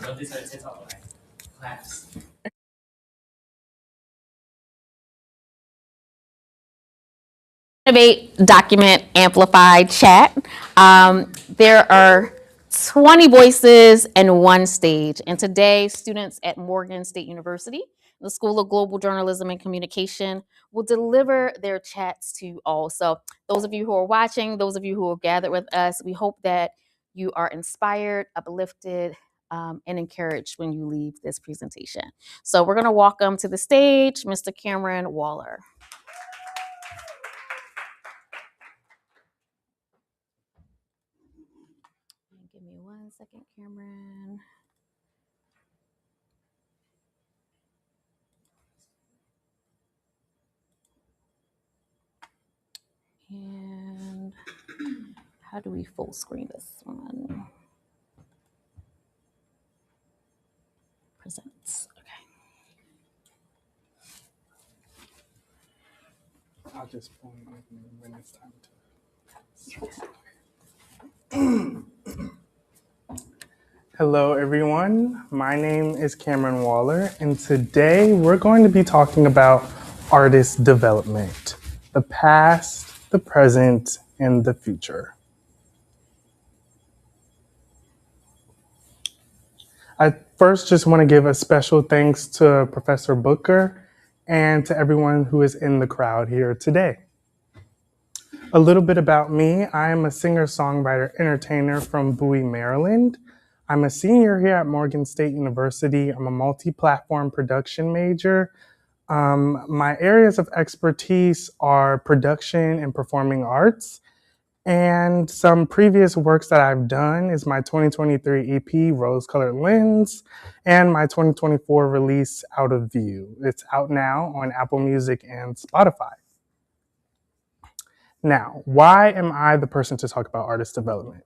What is our TikTok like? Class. Innovate, document, amplify, chat. There are 20 voices and one stage. And today, students at Morgan State University, the School of Global Journalism and Communication, will deliver their chats to all. So, those of you who are watching, those of you who are gathered with us, we hope that you are inspired, uplifted, and encouraged when you leave this presentation. So, we're going to welcome to the stage Mr. Cameron Waller. Give me 1 second, Cameron. And how do we full screen this one? Presents. Okay. I'll just phone when it's time to. Hello, everyone. My name is Cameron Waller, and today we're going to be talking about artist development, the past, the present, and the future. I first just want to give a special thanks to Professor Booker and to everyone who is in the crowd here today. A little bit about me. I am a singer-songwriter entertainer from Bowie, Maryland. I'm a senior here at Morgan State University. I'm a multi-platform production major. My areas of expertise are production and performing arts. And some previous works that I've done is my 2023 EP, Rose Colored Lens, and my 2024 release, Out of View. It's out now on Apple Music and Spotify. Now, why am I the person to talk about artist development?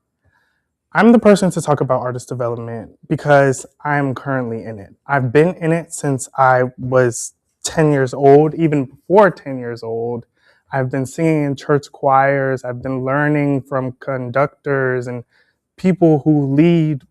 I'm the person to talk about artist development because I'm currently in it. I've been in it since I was 10 years old, even before 10 years old. I've been singing in church choirs. I've been learning from conductors and people who lead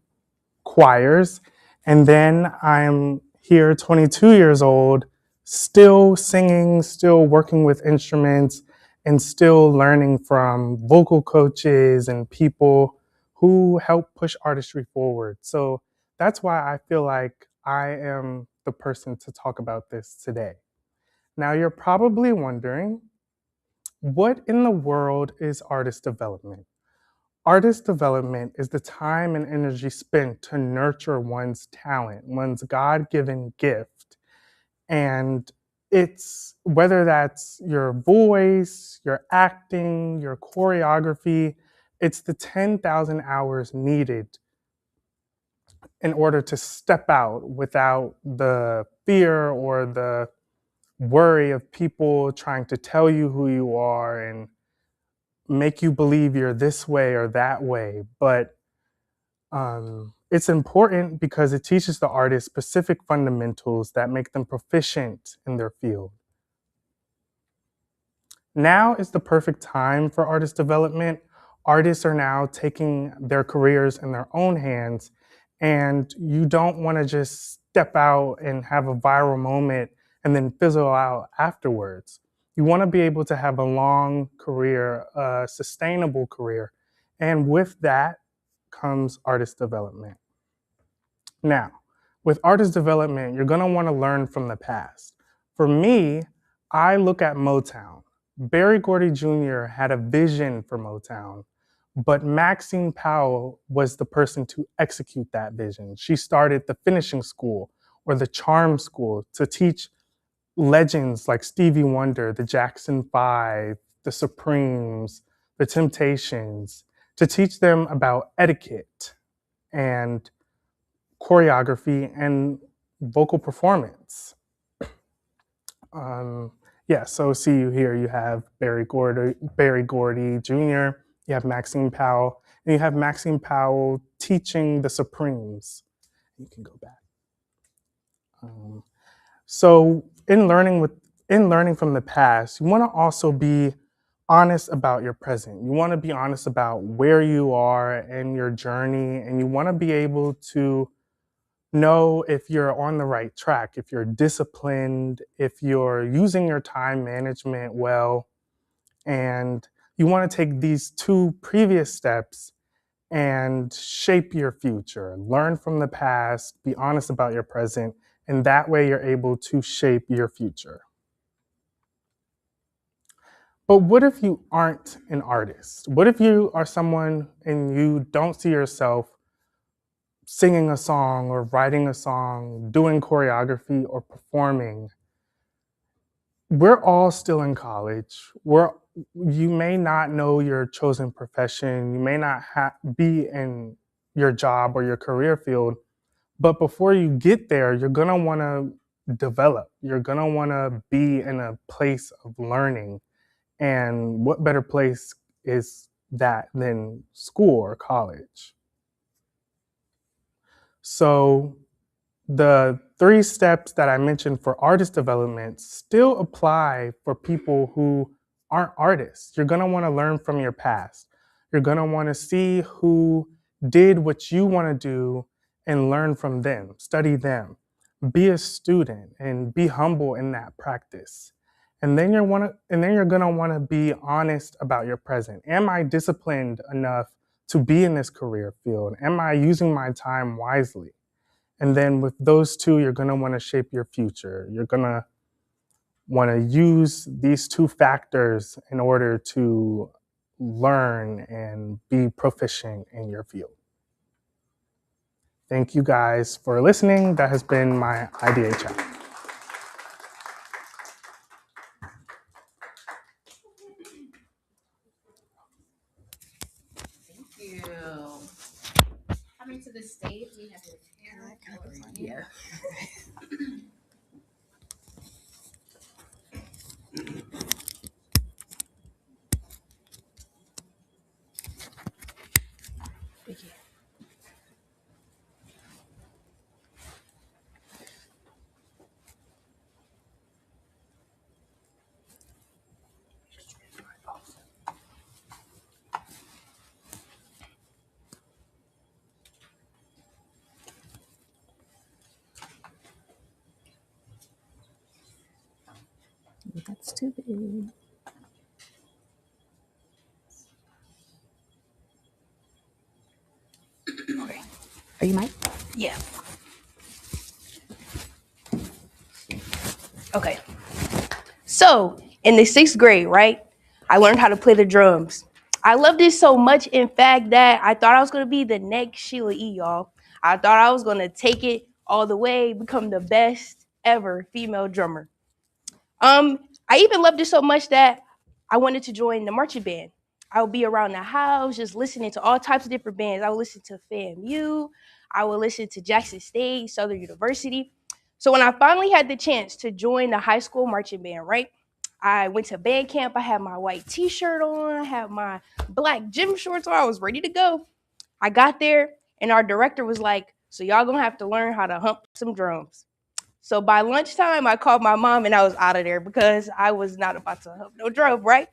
choirs. And then I'm here, 22 years old, still singing, still working with instruments, and still learning from vocal coaches and people who help push artistry forward. So that's why I feel like I am the person to talk about this today. Now, you're probably wondering, what in the world is artist development? Artist development is the time and energy spent to nurture one's talent, one's God-given gift. And it's whether that's your voice, your acting, your choreography, it's the 10,000 hours needed in order to step out without the fear or the worry of people trying to tell you who you are and make you believe you're this way or that way. But it's important because it teaches the artist specific fundamentals that make them proficient in their field. Now is the perfect time for artist development. Artists are now taking their careers in their own hands, and you don't want to just step out and have a viral moment and then fizzle out afterwards. You want to be able to have a long career, a sustainable career, and with that comes artist development. Now, with artist development, you're going to want to learn from the past. For me, I look at Motown. Berry Gordy Jr. had a vision for Motown, but Maxine Powell was the person to execute that vision. She started the finishing school or the charm school to teach legends like Stevie Wonder, the Jackson Five, the Supremes, the Temptations, to teach them about etiquette and choreography and vocal performance. So see you here. You have Berry Gordy Jr., you have Maxine Powell, and you have Maxine Powell teaching the Supremes. You can go back. So in learning from the past, you want to also be honest about your present. You want to be honest about where you are in your journey, and you want to be able to know if you're on the right track, if you're disciplined, if you're using your time management well, and you want to take these two previous steps and shape your future. Learn from the past, be honest about your present, and that way you're able to shape your future. But what if you aren't an artist? What if you are someone and you don't see yourself singing a song or writing a song, doing choreography or performing? We're all still in college. You may not know your chosen profession. You may not be in your job or your career field, but before you get there, you're gonna want to develop. You're gonna want to be in a place of learning. And what better place is that than school or college? So the 3 steps that I mentioned for artist development still apply for people who aren't artists. You're going to want to learn from your past. You're going to want to see who did what you want to do and learn from them, study them. Be a student and be humble in that practice. And then you're going to want to be honest about your present. Am I disciplined enough to be in this career field? Am I using my time wisely? And then with those two, you're going to want to shape your future. You're going to want to use these 2 factors in order to learn and be proficient in your field. Thank you guys for listening. That has been my IDA chat. Thank you. Coming to the stage, we have your Yeah. Thank you. That's too big. Okay. Are you Mike? Yeah. Okay. So in the 6th grade, right, I learned how to play the drums. I loved it so much, in fact, that I thought I was going to be the next Sheila E., y'all. I thought I was going to take it all the way, become the best ever female drummer. I even loved it so much that I wanted to join the marching band. I would be around the house just listening to all types of different bands. I would listen to FAMU. I would listen to Jackson State, Southern University. So when I finally had the chance to join the high school marching band, right, I went to band camp. I had my white t-shirt on. I had my black gym shorts on. I was ready to go. I got there, and our director was like, so y'all gonna have to learn how to hump some drums. So by lunchtime, I called my mom and I was out of there because I was not about to hump no drum, right?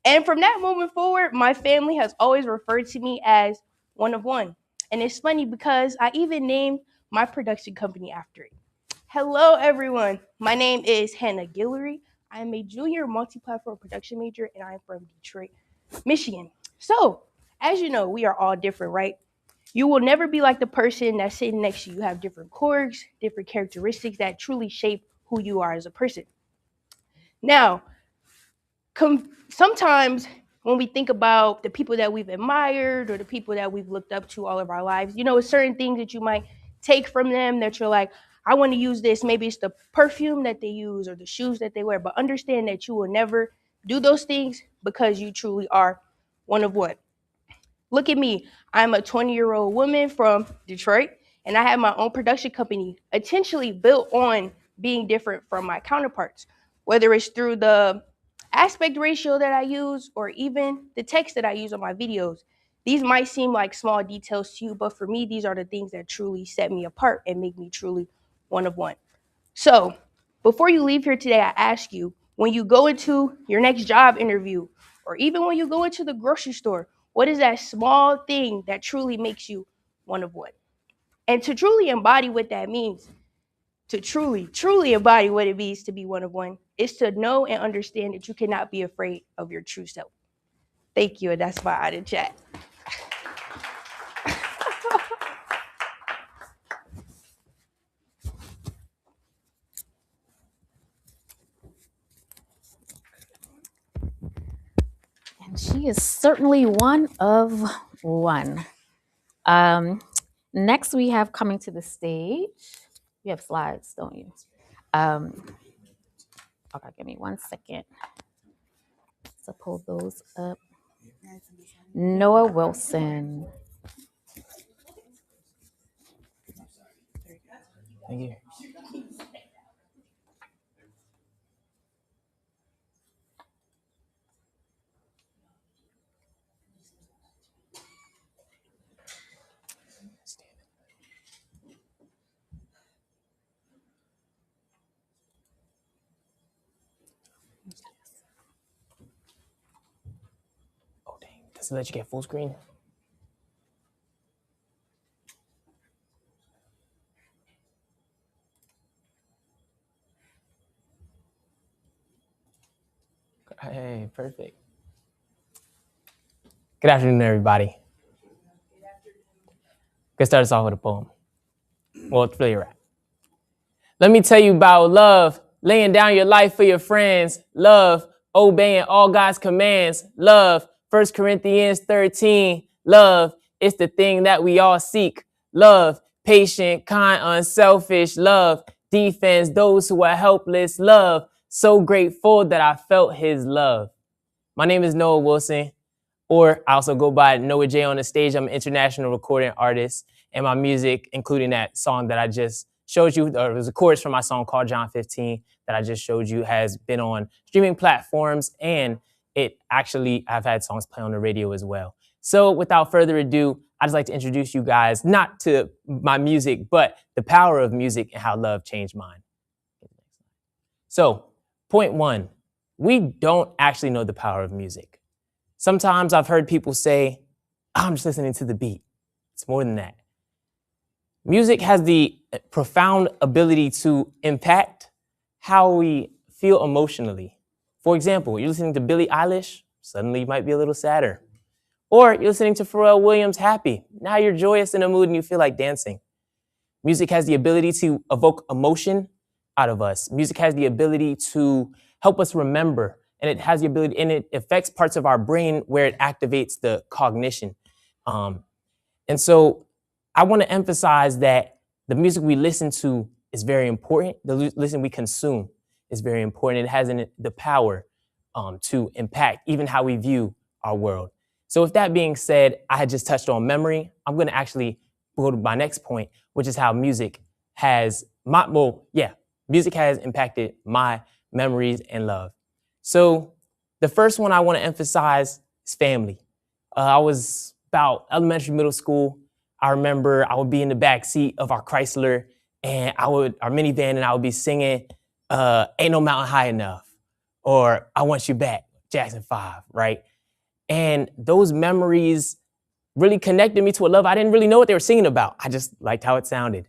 And from that moment forward, my family has always referred to me as one of one. And it's funny because I even named my production company after it. Hello, everyone. My name is Hannah Guillory. I am a junior multi-platform production major, and I am from Detroit, Michigan. So, as you know, we are all different, right? You will never be like the person that's sitting next to you. You have different quirks, different characteristics that truly shape who you are as a person. Now, sometimes when we think about the people that we've admired or the people that we've looked up to all of our lives, you know, it's certain things that you might take from them that you're like, I want to use this. Maybe it's the perfume that they use or the shoes that they wear, but understand that you will never do those things because you truly are one of one. Look at me. I'm a 20-year-old woman from Detroit, and I have my own production company, intentionally built on being different from my counterparts, whether it's through the aspect ratio that I use or even the text that I use on my videos. These might seem like small details to you, but for me, these are the things that truly set me apart and make me truly one of one. So before you leave here today, I ask you, when you go into your next job interview, or even when you go into the grocery store, what is that small thing that truly makes you one of one? And to truly embody what that means, to truly embody what it means to be one of one, is to know and understand that you cannot be afraid of your true self. Thank you, and that's my I did chat. And she is certainly one of one. Next, we have coming to the stage. You have slides, don't you? Okay, give me 1 second to pull those up. Noah Wilson. Thank you. Oh, dang. Does it let you get full screen? Hey, perfect. Good afternoon, everybody. Let's start us off with a poem. Well, it's really a rap. Let me tell you about love, laying down your life for your friends. Love, obeying all God's commands. Love, 1 Corinthians 13. Love, it's the thing that we all seek. Love, patient, kind, unselfish. Love, defends those who are helpless. Love, so grateful that I felt his love. My name is Noah Wilson, or I also go by Noah J on the stage. I'm an international recording artist, and my music, including that song that I just showed you, or it was a chorus from my song called John 15 that I just showed you, has been on streaming platforms, and I've had songs play on the radio as well. So without further ado, I'd just like to introduce you guys, not to my music, but the power of music and how love changed mine. So, point one, we don't actually know the power of music. Sometimes I've heard people say, I'm just listening to the beat. It's more than that. Music has the profound ability to impact how we feel emotionally. For example, you're listening to Billie Eilish, suddenly you might be a little sadder. Or you're listening to Pharrell Williams, Happy. Now you're joyous in a mood and you feel like dancing. Music has the ability to evoke emotion out of us. Music has the ability to help us remember, and it has the ability, and it affects parts of our brain where it activates the cognition. And so I want to emphasize that the music we listen to is very important. The listen we consume is very important. It has the power to impact even how we view our world. So with that being said, I had just touched on memory. I'm going to actually go to my next point, which is how music has music has impacted my memories and love. So the first one I want to emphasize is family. I was about elementary, middle school. I remember I would be in the back seat of our Chrysler and our minivan, and I would be singing, Ain't No Mountain High Enough, or I Want You Back, Jackson 5, right? And those memories really connected me to a love I didn't really know what they were singing about. I just liked how it sounded.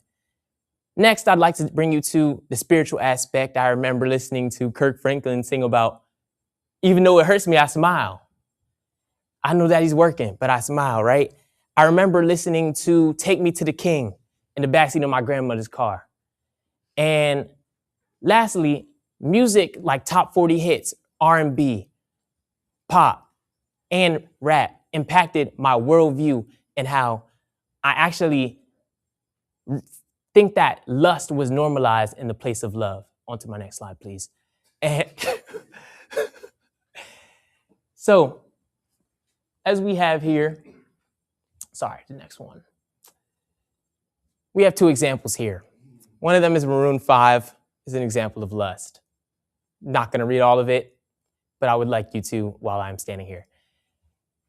Next, I'd like to bring you to the spiritual aspect. I remember listening to Kirk Franklin sing about, even though it hurts me, I smile. I know that he's working, but I smile, right? I remember listening to Take Me to the King in the backseat of my grandmother's car. And lastly, music like top 40 hits, R&B, pop, and rap impacted my worldview and how I actually think that lust was normalized in the place of love. On to my next slide, please. And so, as we have here, the next one. We have two examples here. One of them is Maroon 5, is an example of lust. Not gonna read all of it, but I would like you to while I'm standing here.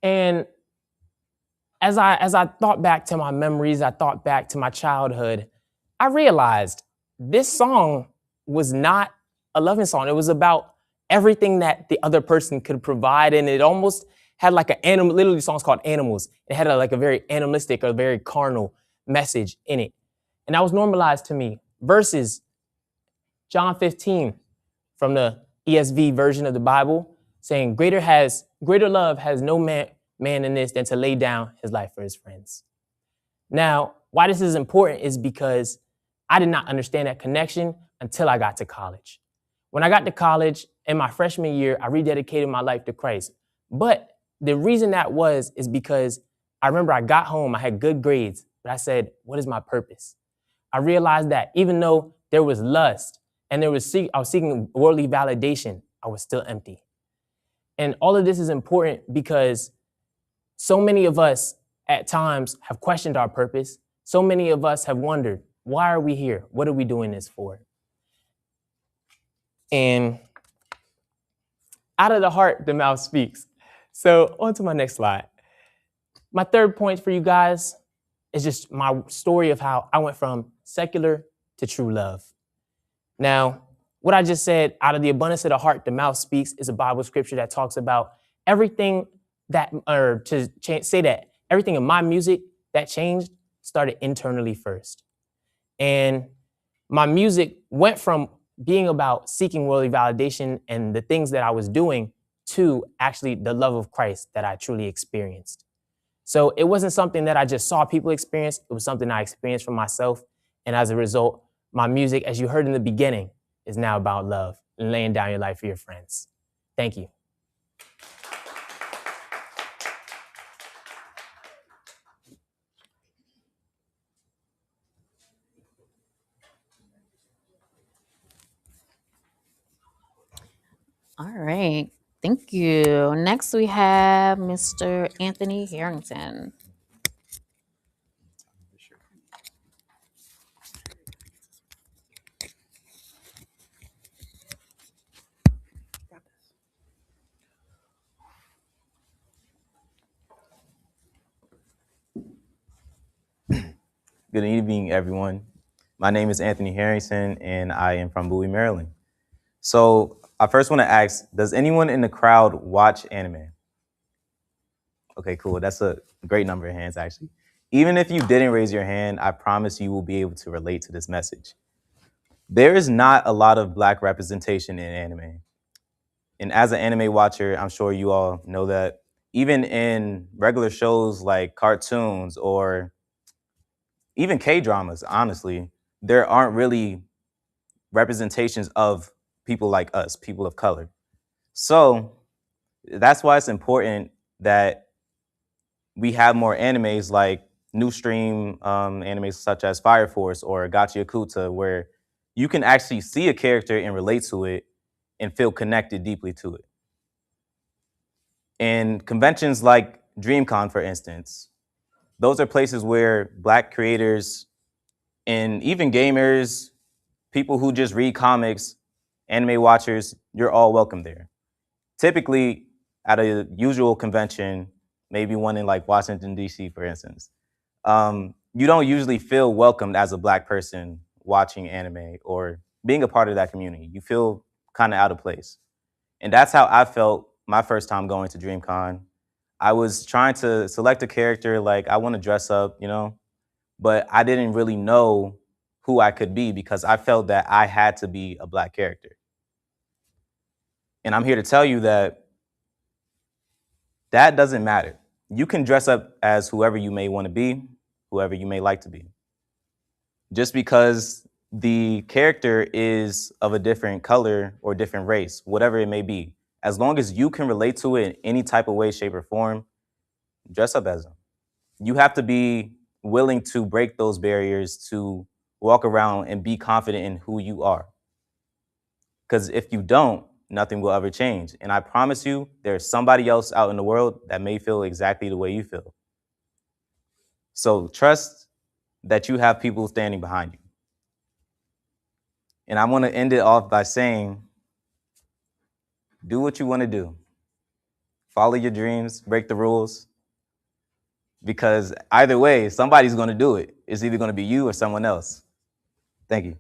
And as I thought back to my memories, I thought back to my childhood, I realized this song was not a loving song. It was about everything that the other person could provide, and it almost had like literally the song's called Animals. It had a very animalistic or very carnal message in it. And that was normalized to me. Versus John 15 from the ESV version of the Bible saying, greater love has no man in this than to lay down his life for his friends. Now, why this is important is because I did not understand that connection until I got to college. When I got to college in my freshman year, I rededicated my life to Christ. But the reason that is because I remember I got home, I had good grades, but I said, what is my purpose? I realized that even though there was lust and I was seeking worldly validation, I was still empty. And all of this is important because so many of us at times have questioned our purpose. So many of us have wondered, why are we here? What are we doing this for? And out of the heart, the mouth speaks. So on to my next slide. My third point for you guys is just my story of how I went from secular to true love. Now, what I just said, out of the abundance of the heart, the mouth speaks, is a Bible scripture that talks about everything that, or to say that everything in my music that changed started internally first. And my music went from being about seeking worldly validation and the things that I was doing to actually the love of Christ that I truly experienced. So it wasn't something that I just saw people experience. It was something I experienced for myself. And as a result, my music, as you heard in the beginning, is now about love and laying down your life for your friends. Thank you. All right. Thank you. Next, we have Mr. Anthony Harrington. Good evening, everyone. My name is Anthony Harrington, and I am from Bowie, Maryland. So I first want to ask, does anyone in the crowd watch anime? Okay, cool. That's a great number of hands, actually. Even if you didn't raise your hand, I promise you will be able to relate to this message. There is not a lot of Black representation in anime. And as an anime watcher, I'm sure you all know that even in regular shows like cartoons or even K-dramas, honestly, there aren't really representations of people like us, people of color. So that's why it's important that we have more animes like New Stream animes such as Fire Force or Gachi Akuta, where you can actually see a character and relate to it and feel connected deeply to it. And conventions like DreamCon, for instance, those are places where Black creators and even gamers, people who just read comics, anime watchers, you're all welcome there. Typically, at a usual convention, maybe one in like Washington, D.C., for instance, you don't usually feel welcomed as a Black person watching anime or being a part of that community. You feel kind of out of place. And that's how I felt my first time going to DreamCon. I was trying to select a character, like I want to dress up, you know, but I didn't really know who I could be because I felt that I had to be a Black character. And I'm here to tell you that that doesn't matter. You can dress up as whoever you may want to be, whoever you may like to be. Just because the character is of a different color or different race, whatever it may be, as long as you can relate to it in any type of way, shape, or form, dress up as them. You have to be willing to break those barriers to walk around and be confident in who you are. Because if you don't, nothing will ever change. And I promise you, there's somebody else out in the world that may feel exactly the way you feel. So trust that you have people standing behind you. And I want to end it off by saying, do what you want to do. Follow your dreams, break the rules. Because either way, somebody's going to do it. It's either going to be you or someone else. Thank you.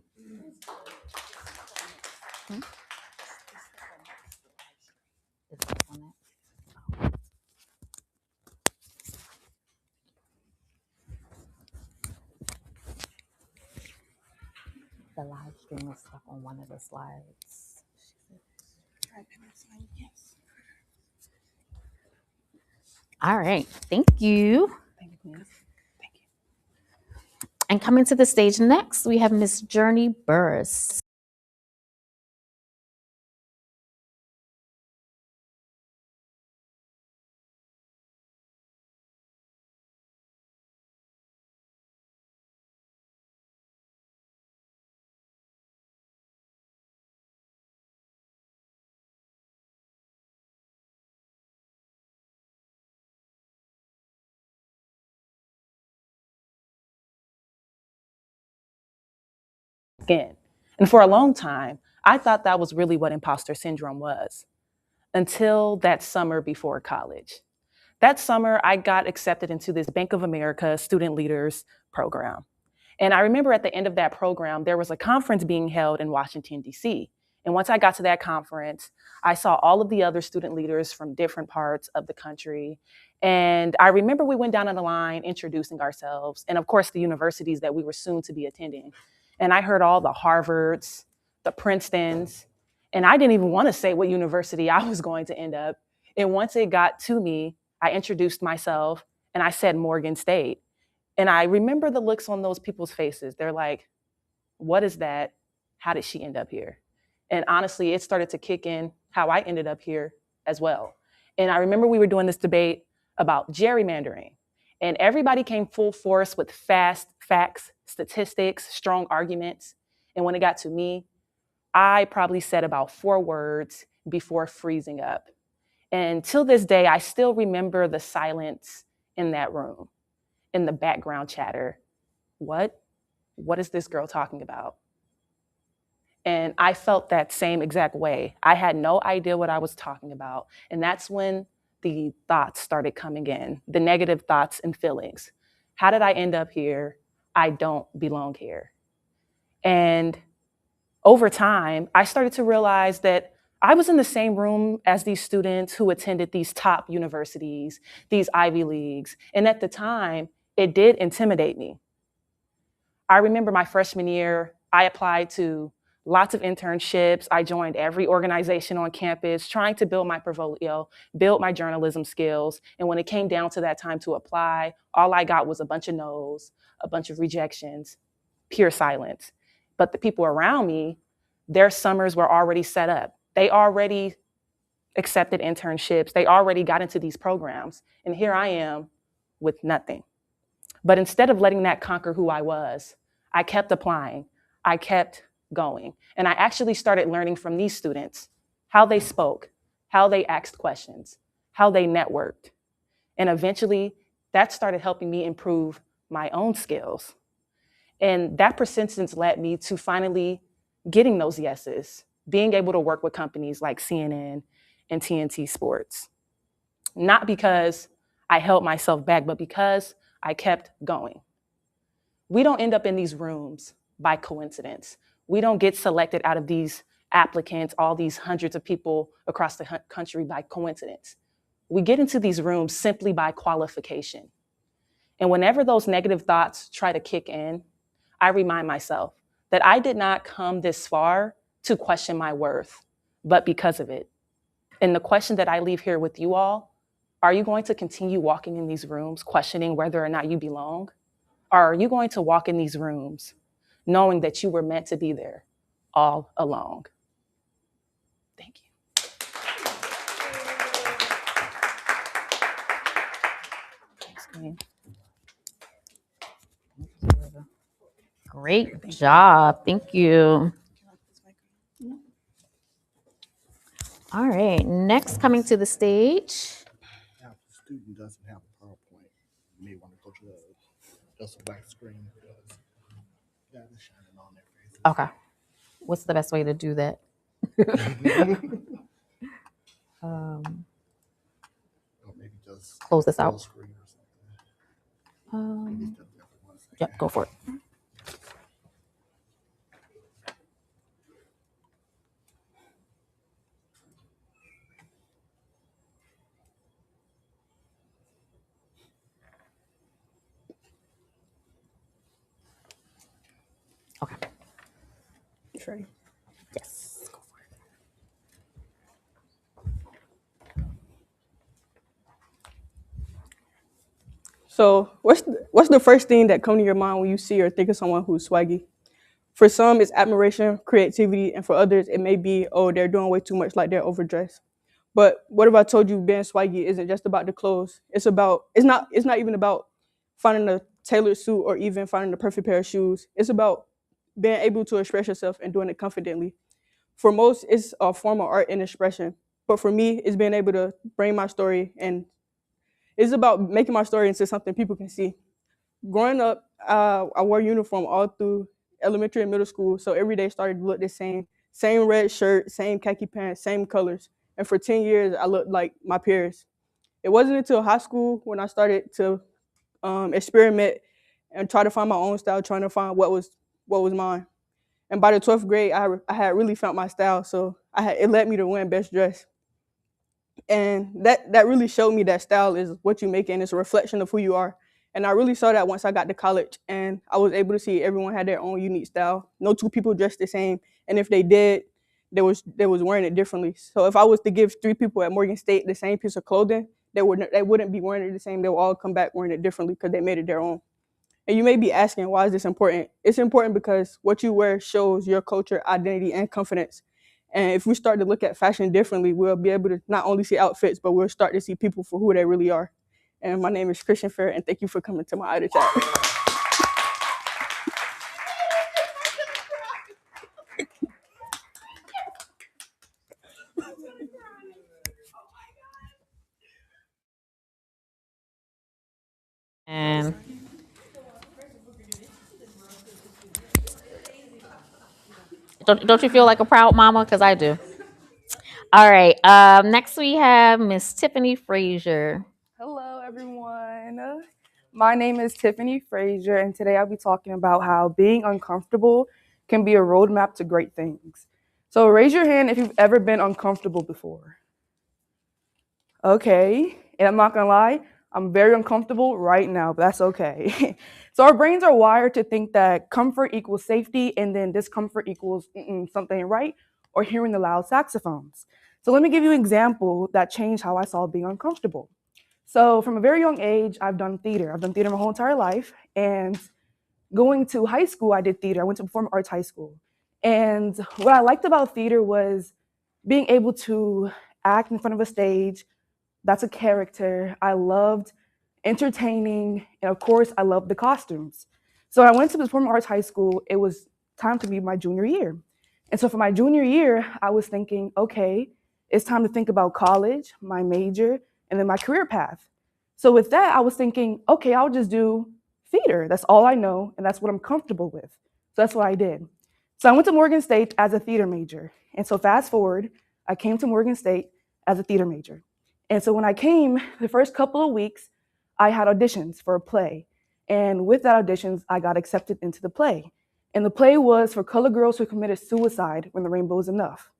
thing was stuck on one of the slides. All right, thank you. Thank you, Miss. And coming to the stage next, we have Miss Journey Burris. Again. And for a long time, I thought that was really what imposter syndrome was until that summer before college. That summer, I got accepted into this Bank of America Student Leaders Program. And I remember at the end of that program, there was a conference being held in Washington, D.C. And once I got to that conference, I saw all of the other student leaders from different parts of the country. And I remember we went down on the line introducing ourselves and, of course, the universities that we were soon to be attending. And I heard all the Harvards, the Princetons, and I didn't even want to say what university I was going to end up. And once it got to me, I introduced myself and I said Morgan State. And I remember the looks on those people's faces. They're like, what is that? How did she end up here? And honestly, it started to kick in how I ended up here as well. And I remember we were doing this debate about gerrymandering. And everybody came full force with fast facts, statistics, strong arguments. And when it got to me, I probably said about 4 words before freezing up. And till this day, I still remember the silence in that room, in the background chatter. What is this girl talking about? And I felt that same exact way. I had no idea what I was talking about. And that's when the thoughts started coming in, the negative thoughts and feelings. How did I end up here? I don't belong here. And over time, I started to realize that I was in the same room as these students who attended these top universities, these Ivy Leagues. And at the time, it did intimidate me. I remember my freshman year, I applied to lots of internships. I joined every organization on campus, trying to build my portfolio, build my journalism skills. And when it came down to that time to apply, all I got was a bunch of no's, a bunch of rejections, pure silence. But the people around me, their summers were already set up. They already accepted internships. They already got into these programs. And here I am with nothing. But instead of letting that conquer who I was, I kept applying. I kept going. And I actually started learning from these students how they spoke, how they asked questions, how they networked. And eventually, that started helping me improve my own skills. And that persistence led me to finally getting those yeses, being able to work with companies like CNN and TNT Sports. Not because I held myself back, but because I kept going. We don't end up in these rooms by coincidence. We don't get selected out of these applicants, all these hundreds of people across the country by coincidence. We get into these rooms simply by qualification. And whenever those negative thoughts try to kick in, I remind myself that I did not come this far to question my worth, but because of it. And the question that I leave here with you all, are you going to continue walking in these rooms questioning whether or not you belong? Or are you going to walk in these rooms knowing that you were meant to be there all along? Thank you. Thanks, Queen. Great job. Thank you. All right, next coming to the stage. Now, if the student doesn't have a PowerPoint, you may want to go to just a black screen because that is shining on their faces. Okay. What's the best way to do that? Or maybe just Close this full out. screen or something. Maybe just have 1 second. Yep, go for it. Okay. Ready? Yes. So, what's the first thing that comes to your mind when you see or think of someone who's swaggy? For some, it's admiration, creativity, and for others, it may be, oh, they're doing way too much, like they're overdressed. But what if I told you being swaggy isn't just about the clothes? It's not even about finding a tailored suit or even finding the perfect pair of shoes. It's about being able to express yourself and doing it confidently. For most, it's a form of art and expression. But for me, it's being able to bring my story, and it's about making my story into something people can see. Growing up, I wore uniform all through elementary and middle school, so every day started to look the same. Same red shirt, same khaki pants, same colors. And for 10 years, I looked like my peers. It wasn't until high school when I started to experiment and try to find my own style, trying to find what was mine. And by the 12th grade, I had really found my style, so it led me to win Best Dress. And that really showed me that style is what you make, and it's a reflection of who you are. And I really saw that once I got to college, and I was able to see everyone had their own unique style. No two people dressed the same, and if they did, they was wearing it differently. So if I was to give 3 people at Morgan State the same piece of clothing, they wouldn't be wearing it the same. They would all come back wearing it differently because they made it their own. And you may be asking, why is this important? It's important because what you wear shows your culture, identity, and confidence. And if we start to look at fashion differently, we'll be able to not only see outfits, but we'll start to see people for who they really are. And my name is Christian Fair, and thank you for coming to my Idle Chat. And don't you feel like a proud mama? Because I do. All right. Next we have Miss Tiffany Frazier. Hello, everyone. My name is Tiffany Frazier, and today I'll be talking about how being uncomfortable can be a roadmap to great things. So raise your hand if you've ever been uncomfortable before. Okay, and I'm not gonna lie, I'm very uncomfortable right now, but that's okay. So our brains are wired to think that comfort equals safety, and then discomfort equals something right, or hearing the loud saxophones. So let me give you an example that changed how I saw being uncomfortable. So from a very young age, I've done theater. I've done theater my whole entire life. And going to high school, I did theater. I went to performing arts high school. And what I liked about theater was being able to act in front of a stage. That's a character. I loved entertaining. And of course, I loved the costumes. So when I went to performing arts high school, it was time to be my junior year. And so for my junior year, I was thinking, okay, it's time to think about college, my major, and then my career path. So with that, I was thinking, okay, I'll just do theater. That's all I know, and that's what I'm comfortable with. So that's what I did. So I went to Morgan State as a theater major. And so fast forward, I came to Morgan State as a theater major. And so when I came, the first couple of weeks, I had auditions for a play. And with that auditions, I got accepted into the play. And the play was for colored girls who committed suicide when the rainbow is enough.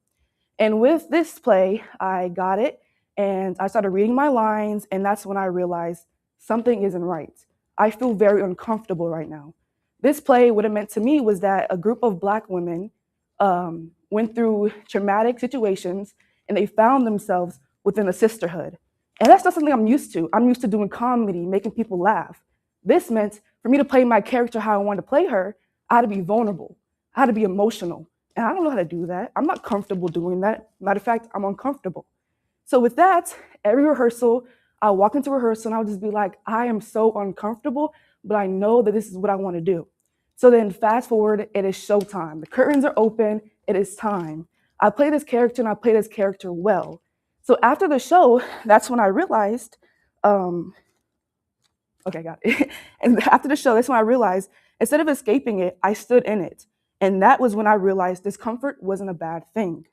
And with this play, I got it. And I started reading my lines, and that's when I realized something isn't right. I feel very uncomfortable right now. This play, what it meant to me was that a group of Black women went through traumatic situations, and they found themselves within a sisterhood. And that's not something I'm used to. I'm used to doing comedy, making people laugh. This meant for me to play my character how I wanted to play her, I had to be vulnerable. I had to be emotional. And I don't know how to do that. I'm not comfortable doing that. Matter of fact, I'm uncomfortable. So with that, every rehearsal, I'll walk into rehearsal and I'll just be like, I am so uncomfortable, but I know that this is what I want to do. So then fast forward, it is showtime. The curtains are open, it is time. I play this character and I play this character well. So after the show, that's when I realized, okay, got it. And after the show, that's when I realized, instead of escaping it, I stood in it. And that was when I realized discomfort wasn't a bad thing.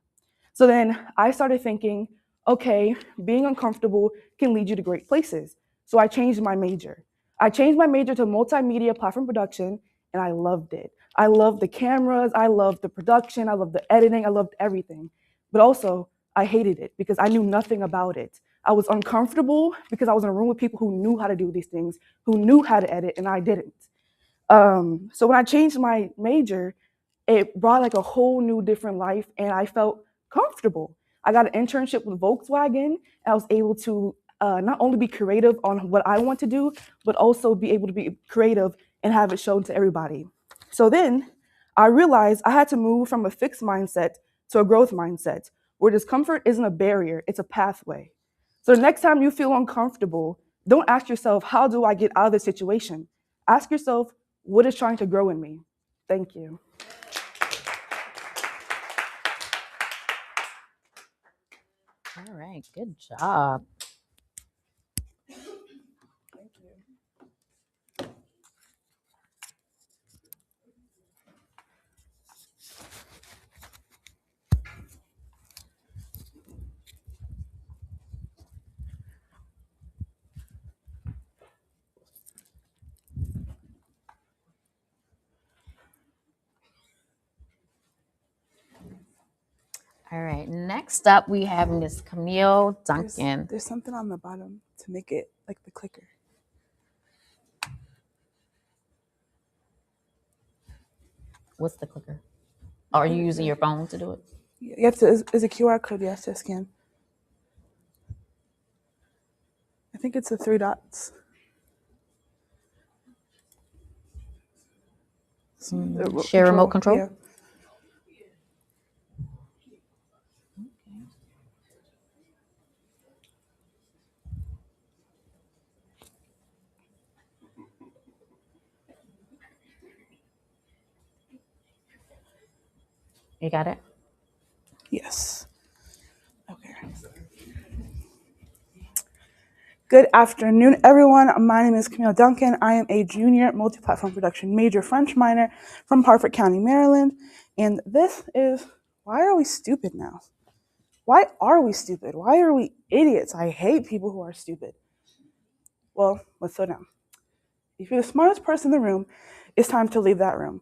So then I started thinking, okay, being uncomfortable can lead you to great places. So I changed my major. I changed my major to multimedia platform production, and I loved it. I loved the cameras, I loved the production, I loved the editing, I loved everything. But also, I hated it because I knew nothing about it. I was uncomfortable because I was in a room with people who knew how to do these things, who knew how to edit, and I didn't. So when I changed my major, it brought like a whole new different life, and I felt comfortable. I got an internship with Volkswagen. I was able to not only be creative on what I want to do, but also be able to be creative and have it shown to everybody. So then I realized I had to move from a fixed mindset to a growth mindset, where discomfort isn't a barrier, it's a pathway. So the next time you feel uncomfortable, don't ask yourself, how do I get out of this situation? Ask yourself, what is trying to grow in me? Thank you. All right, good job. All right, next up we have Miss Camille Duncan. There's something on the bottom to make it like the clicker. What's the clicker? Oh, are you using your phone to do it? You have to, is a QR code you have to scan. I think it's the 3 dots. Share remote control? Yeah. You got it? Yes. Okay. Good afternoon, everyone. My name is Camille Duncan. I am a junior multi-platform production major French minor from Harford County, Maryland. And this is, why are we stupid now? Why are we stupid? Why are we idiots? I hate people who are stupid. Well, let's slow down. If you're the smartest person in the room, it's time to leave that room.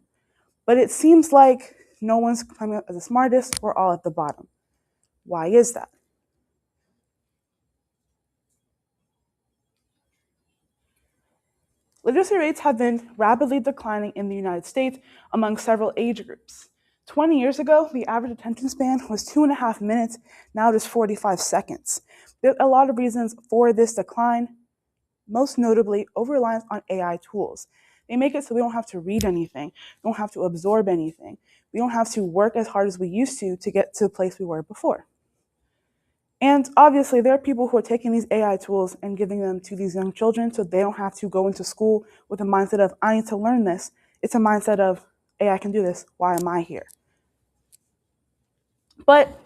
But it seems like no one's coming up as the smartest. We're all at the bottom. Why is that? Literacy rates have been rapidly declining in the United States among several age groups. 20 years ago, the average attention span was 2.5 minutes. Now it is 45 seconds. There are a lot of reasons for this decline, most notably over-reliance on AI tools. They make it so we don't have to read anything, we don't have to absorb anything, we don't have to work as hard as we used to get to the place we were before. And obviously, there are people who are taking these AI tools and giving them to these young children so they don't have to go into school with a mindset of, I need to learn this. It's a mindset of, hey, I can do this. Why am I here? But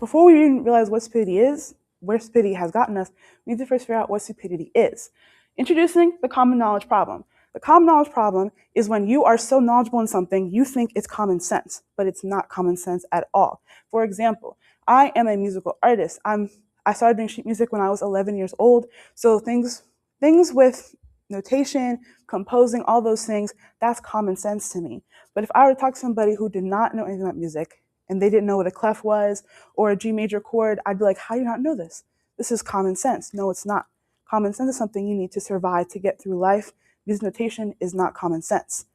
before we even realize what stupidity is, where stupidity has gotten us, we need to first figure out what stupidity is. Introducing the common knowledge problem. The common knowledge problem is when you are so knowledgeable in something, you think it's common sense, but it's not common sense at all. For example, I am a musical artist. I started doing sheet music when I was 11 years old. So things with notation, composing, all those things, that's common sense to me. But if I were to talk to somebody who did not know anything about music and they didn't know what a clef was or a G major chord, I'd be like, how do you not know this? This is common sense. No, it's not. Common sense is something you need to survive to get through life. Music notation is not common sense.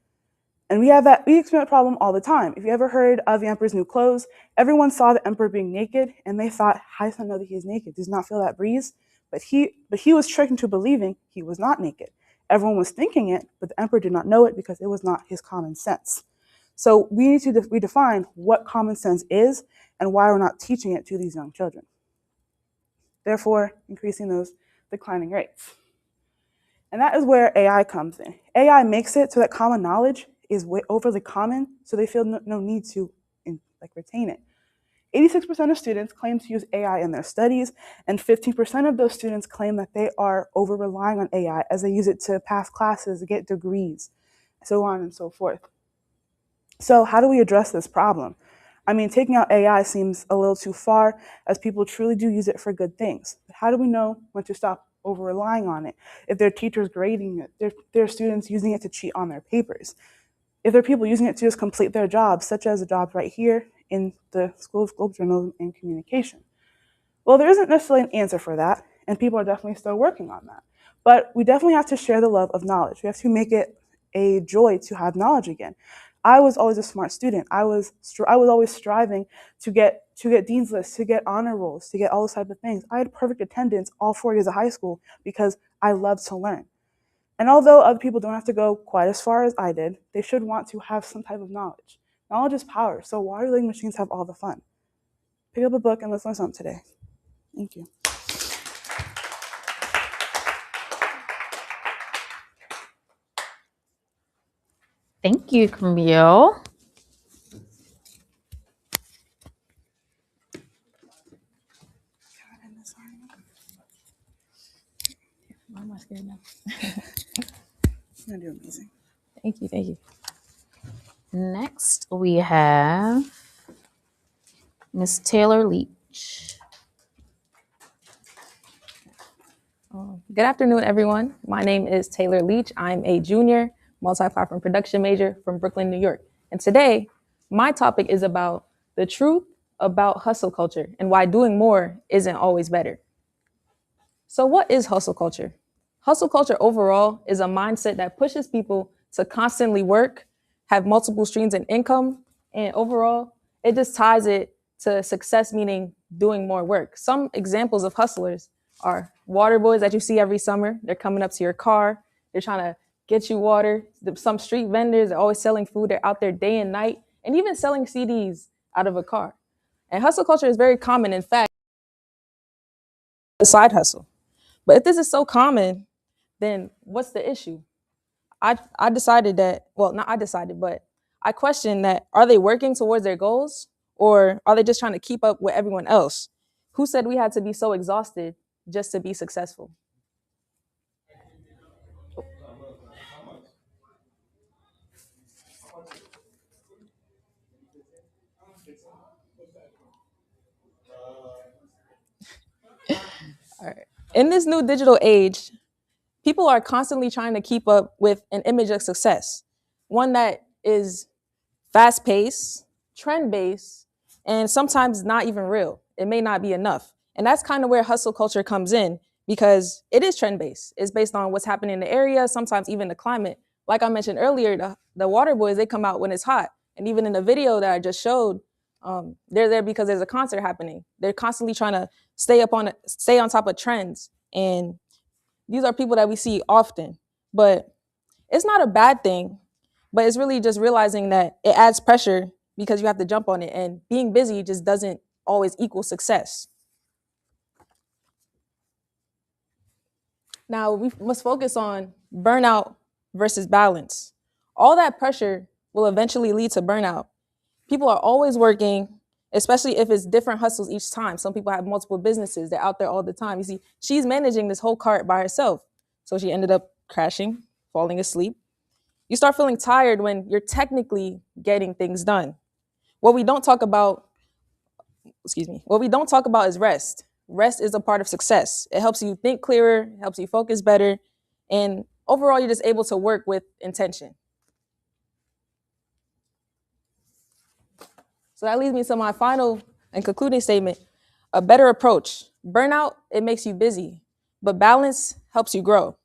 And we experience that problem all the time. If you ever heard of The Emperor's New Clothes, everyone saw the emperor being naked and they thought, how does he know that he's naked? Does not feel that breeze? But he was tricked into believing he was not naked. Everyone was thinking it, but the emperor did not know it because it was not his common sense. So we need to redefine what common sense is and why we're not teaching it to these young children. Therefore, increasing those declining rates. And that is where AI comes in. AI makes it so that common knowledge is overly common, so they feel no need to retain it. 86% of students claim to use AI in their studies, and 15% of those students claim that they are over-relying on AI as they use it to pass classes, get degrees, so on and so forth. So how do we address this problem? I mean, taking out AI seems a little too far, as people truly do use it for good things. But how do we know when to stop over-relying on it? If there are teachers grading it, if there are students using it to cheat on their papers, if there are people using it to just complete their jobs, such as the jobs right here in the School of Global Journalism and Communication. Well, there isn't necessarily an answer for that, and people are definitely still working on that. But we definitely have to share the love of knowledge. We have to make it a joy to have knowledge again. I was always a smart student. I was always striving to get dean's lists, to get honor rolls, to get all those type of things. I had perfect attendance all 4 years of high school because I loved to learn. And although other people don't have to go quite as far as I did, they should want to have some type of knowledge. Knowledge is power, so why do letting machines have all the fun? Pick up a book and let's learn something today. Thank you. Thank you, Camille. Why am I scared now? You're gonna do amazing. Thank you, thank you. Next, we have Miss Taylor Leach. Good afternoon, everyone. My name is Taylor Leach. I'm a junior multi-platform production major from Brooklyn, New York. And today, my topic is about the truth about hustle culture and why doing more isn't always better. So what is hustle culture? Hustle culture overall is a mindset that pushes people to constantly work, have multiple streams of income, and overall, it just ties it to success, meaning doing more work. Some examples of hustlers are water boys that you see every summer. They're coming up to your car. They're trying to get you water. Some street vendors are always selling food. They're out there day and night, and even selling CDs out of a car. And hustle culture is very common. In fact, a side hustle. But if this is so common, then what's the issue? I decided that, well, not I decided, but I questioned that, are they working towards their goals or are they just trying to keep up with everyone else? Who said we had to be so exhausted just to be successful? All right. In this new digital age, people are constantly trying to keep up with an image of success, one that is fast-paced, trend-based, and sometimes not even real. It may not be enough. And that's kind of where hustle culture comes in, because it is trend-based. It's based on what's happening in the area, sometimes even the climate. Like I mentioned earlier, the water boys, they come out when it's hot. And even in the video that I just showed, they're there because there's a concert happening. They're constantly trying to stay on top of trends. And these are people that we see often. But it's not a bad thing, but it's really just realizing that it adds pressure because you have to jump on it. And being busy just doesn't always equal success. Now, we must focus on burnout versus balance. All that pressure will eventually lead to burnout. People are always working, especially if it's different hustles each time. Some people have multiple businesses. They're out there all the time. You see, she's managing this whole cart by herself. So she ended up crashing, falling asleep. You start feeling tired when you're technically getting things done. What we don't talk about is rest. Rest is a part of success. It helps you think clearer, helps you focus better, and overall, you're just able to work with intention. So that leads me to my final and concluding statement: a better approach. Burnout, it makes you busy, but balance helps you grow.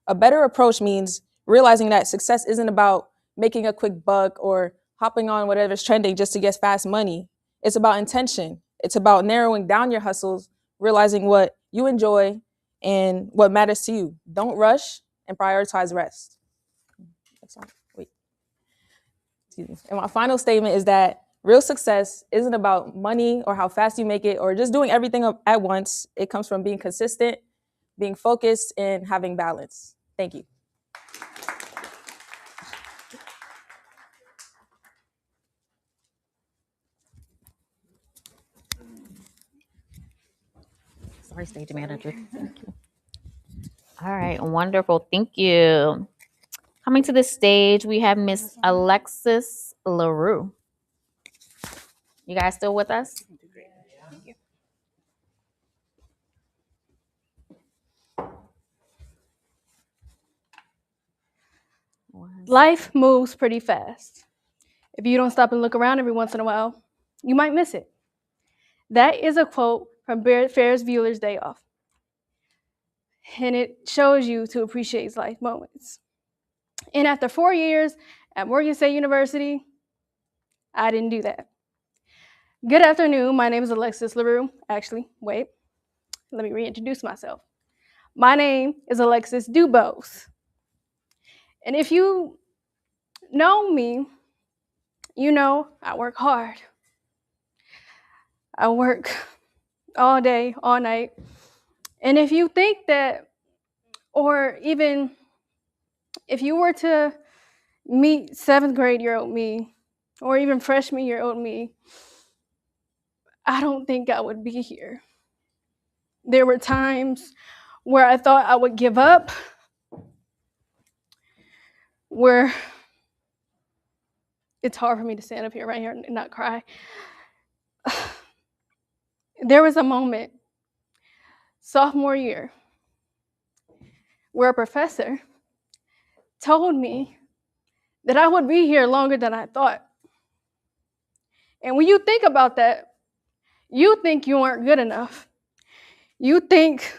A better approach means realizing that success isn't about making a quick buck or hopping on whatever's trending just to get fast money. It's about intention. It's about narrowing down your hustles, realizing what you enjoy and what matters to you. Don't rush and prioritize rest. Excuse me. And my final statement is that real success isn't about money or how fast you make it or just doing everything at once. It comes from being consistent, being focused, and having balance. Thank you. Sorry, stage manager. Thank you. All right, wonderful. Thank you. Coming to the stage, we have Miss Alexis LaRue. You guys still with us? Life moves pretty fast. If you don't stop and look around every once in a while, you might miss it. That is a quote from Ferris Bueller's Day Off. And it shows you to appreciate life moments. And after 4 years at Morgan State University, I didn't do that. Good afternoon. My name is Alexis LaRue. Actually, wait. Let me reintroduce myself. My name is Alexis Dubose. And if you know me, you know I work hard. I work all day, all night. And if you think that, or even if you were to meet 7th grade year old me, or even freshman year old me, I don't think I would be here. There were times where I thought I would give up, where it's hard for me to stand up here right here and not cry. There was a moment, sophomore year, where a professor told me that I would be here longer than I thought. And when you think about that, you think you aren't good enough. You think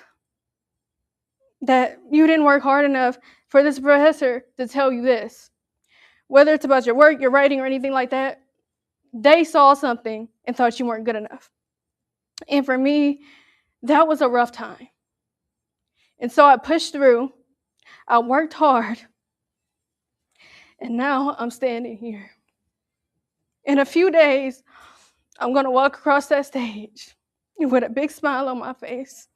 that you didn't work hard enough for this professor to tell you this. Whether it's about your work, your writing, or anything like that, they saw something and thought you weren't good enough. And for me, that was a rough time. And so I pushed through, I worked hard, and now I'm standing here. In a few days, I'm gonna walk across that stage with a big smile on my face,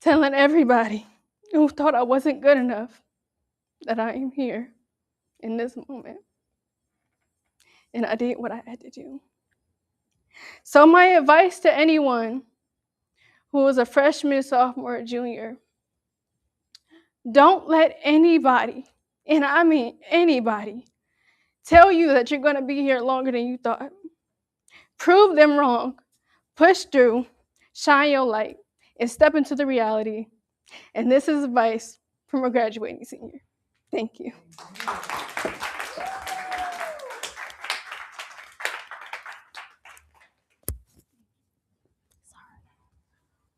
telling everybody who thought I wasn't good enough that I am here in this moment. And I did what I had to do. So my advice to anyone who is a freshman, sophomore, or junior, don't let anybody, and I mean anybody, tell you that you're gonna be here longer than you thought. Prove them wrong, push through, shine your light, and step into the reality. And this is advice from a graduating senior. Thank you.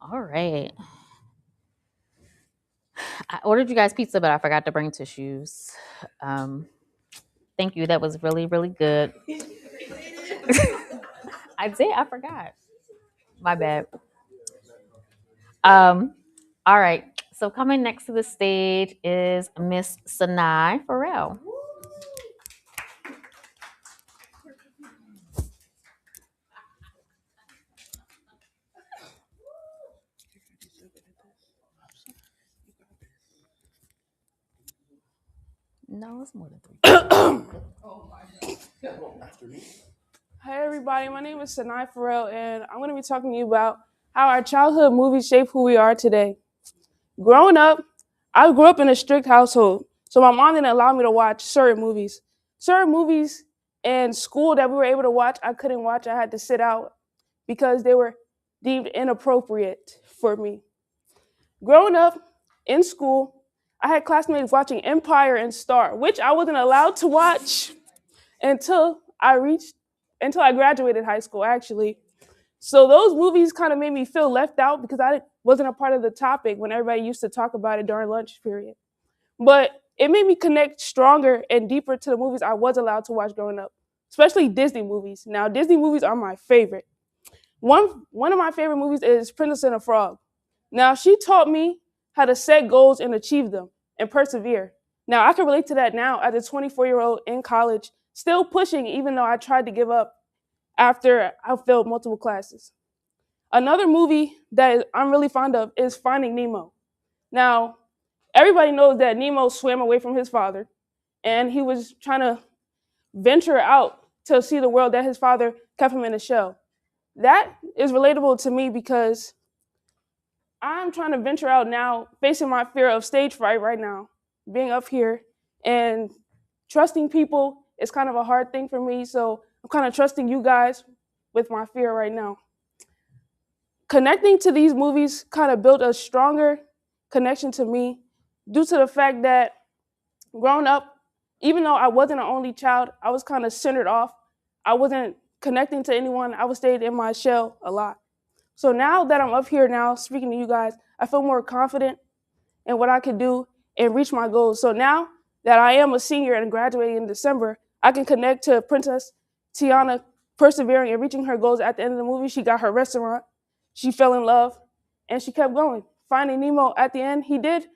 All right. I ordered you guys pizza, but I forgot to bring tissues. Thank you. That was really, really good. I did. I forgot. My bad. All right. So coming next to the stage is Miss Sanai Farrell. No, it's more than 3. Hi everybody, my name is Sanai Farrell and I'm going to be talking to you about how our childhood movies shape who we are today. Growing up, I grew up in a strict household, so my mom didn't allow me to watch certain movies. Certain movies in school that we were able to watch, I couldn't watch. I had to sit out because they were deemed inappropriate for me. Growing up in school, I had classmates watching Empire and Star, which I wasn't allowed to watch until I graduated high school, actually. So those movies kind of made me feel left out because I wasn't a part of the topic when everybody used to talk about it during lunch period. But it made me connect stronger and deeper to the movies I was allowed to watch growing up, especially Disney movies. Now, Disney movies are my favorite. One of my favorite movies is Princess and the Frog. Now, she taught me how to set goals and achieve them and persevere. Now, I can relate to that now as a 24-year-old in college, still pushing even though I tried to give up after I failed multiple classes. Another movie that I'm really fond of is Finding Nemo. Now, everybody knows that Nemo swam away from his father, and he was trying to venture out to see the world that his father kept him in a shell. That is relatable to me because I'm trying to venture out now, facing my fear of stage fright right now, being up here, and trusting people is kind of a hard thing for me, so I'm kind of trusting you guys with my fear right now. Connecting to these movies kind of built a stronger connection to me due to the fact that growing up, even though I wasn't an only child, I was kind of centered off. I wasn't connecting to anyone. I was stayed in my shell a lot. So now that I'm up here now speaking to you guys, I feel more confident in what I could do and reach my goals. So now that I am a senior and graduating in December, I can connect to Princess Tiana persevering and reaching her goals. At the end of the movie, she got her restaurant, she fell in love, and she kept going. Finding Nemo at the end, he did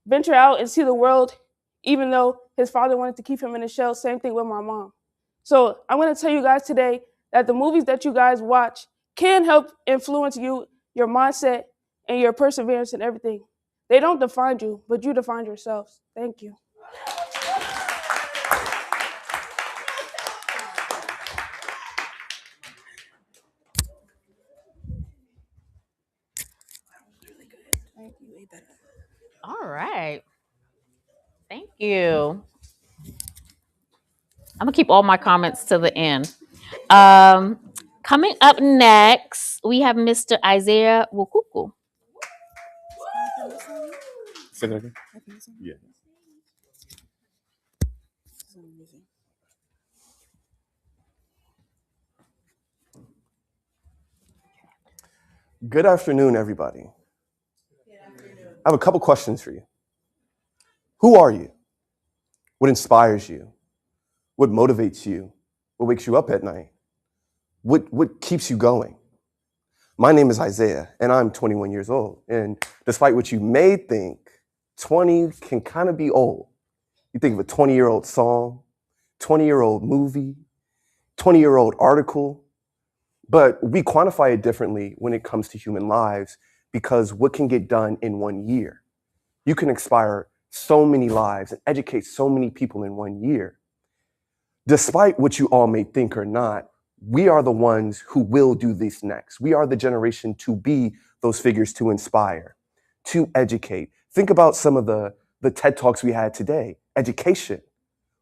venture out and see the world, even though his father wanted to keep him in a shell. Same thing with my mom. So I'm going to tell you guys today that the movies that you guys watch can help influence you, your mindset, and your perseverance and everything. They don't define you, but you define yourselves. Thank you. All right. Thank you. I'm gonna keep all my comments to the end. Coming up next, we have Mr. Isaiah Wukuku. Say that again? Yeah. Good afternoon, everybody. I have a couple questions for you. Who are you? What inspires you? What motivates you? What wakes you up at night? What keeps you going? My name is Isaiah, and I'm 21 years old. And despite what you may think, 20 can kind of be old. You think of a 20-year-old song, 20-year-old movie, 20-year-old article, but we quantify it differently when it comes to human lives because what can get done in 1 year? You can inspire so many lives and educate so many people in 1 year. Despite what you all may think or not, we are the ones who will do this next. We are the generation to be those figures to inspire, to educate. Think about some of the TED Talks we had today. Education.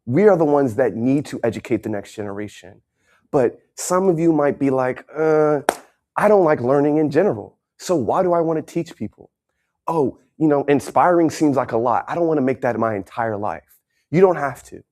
We are the ones that need to educate the next generation. But some of you might be like, I don't like learning in general. So why do I want to teach people? Oh, inspiring seems like a lot. I don't want to make that my entire life. You don't have to.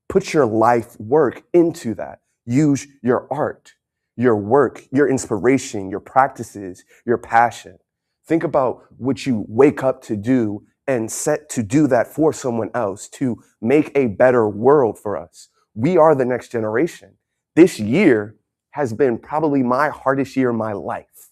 Put your life work into that. Use your art, your work, your inspiration, your practices, your passion. Think about what you wake up to do and set to do that for someone else to make a better world for us. We are the next generation. This year has been probably my hardest year of my life.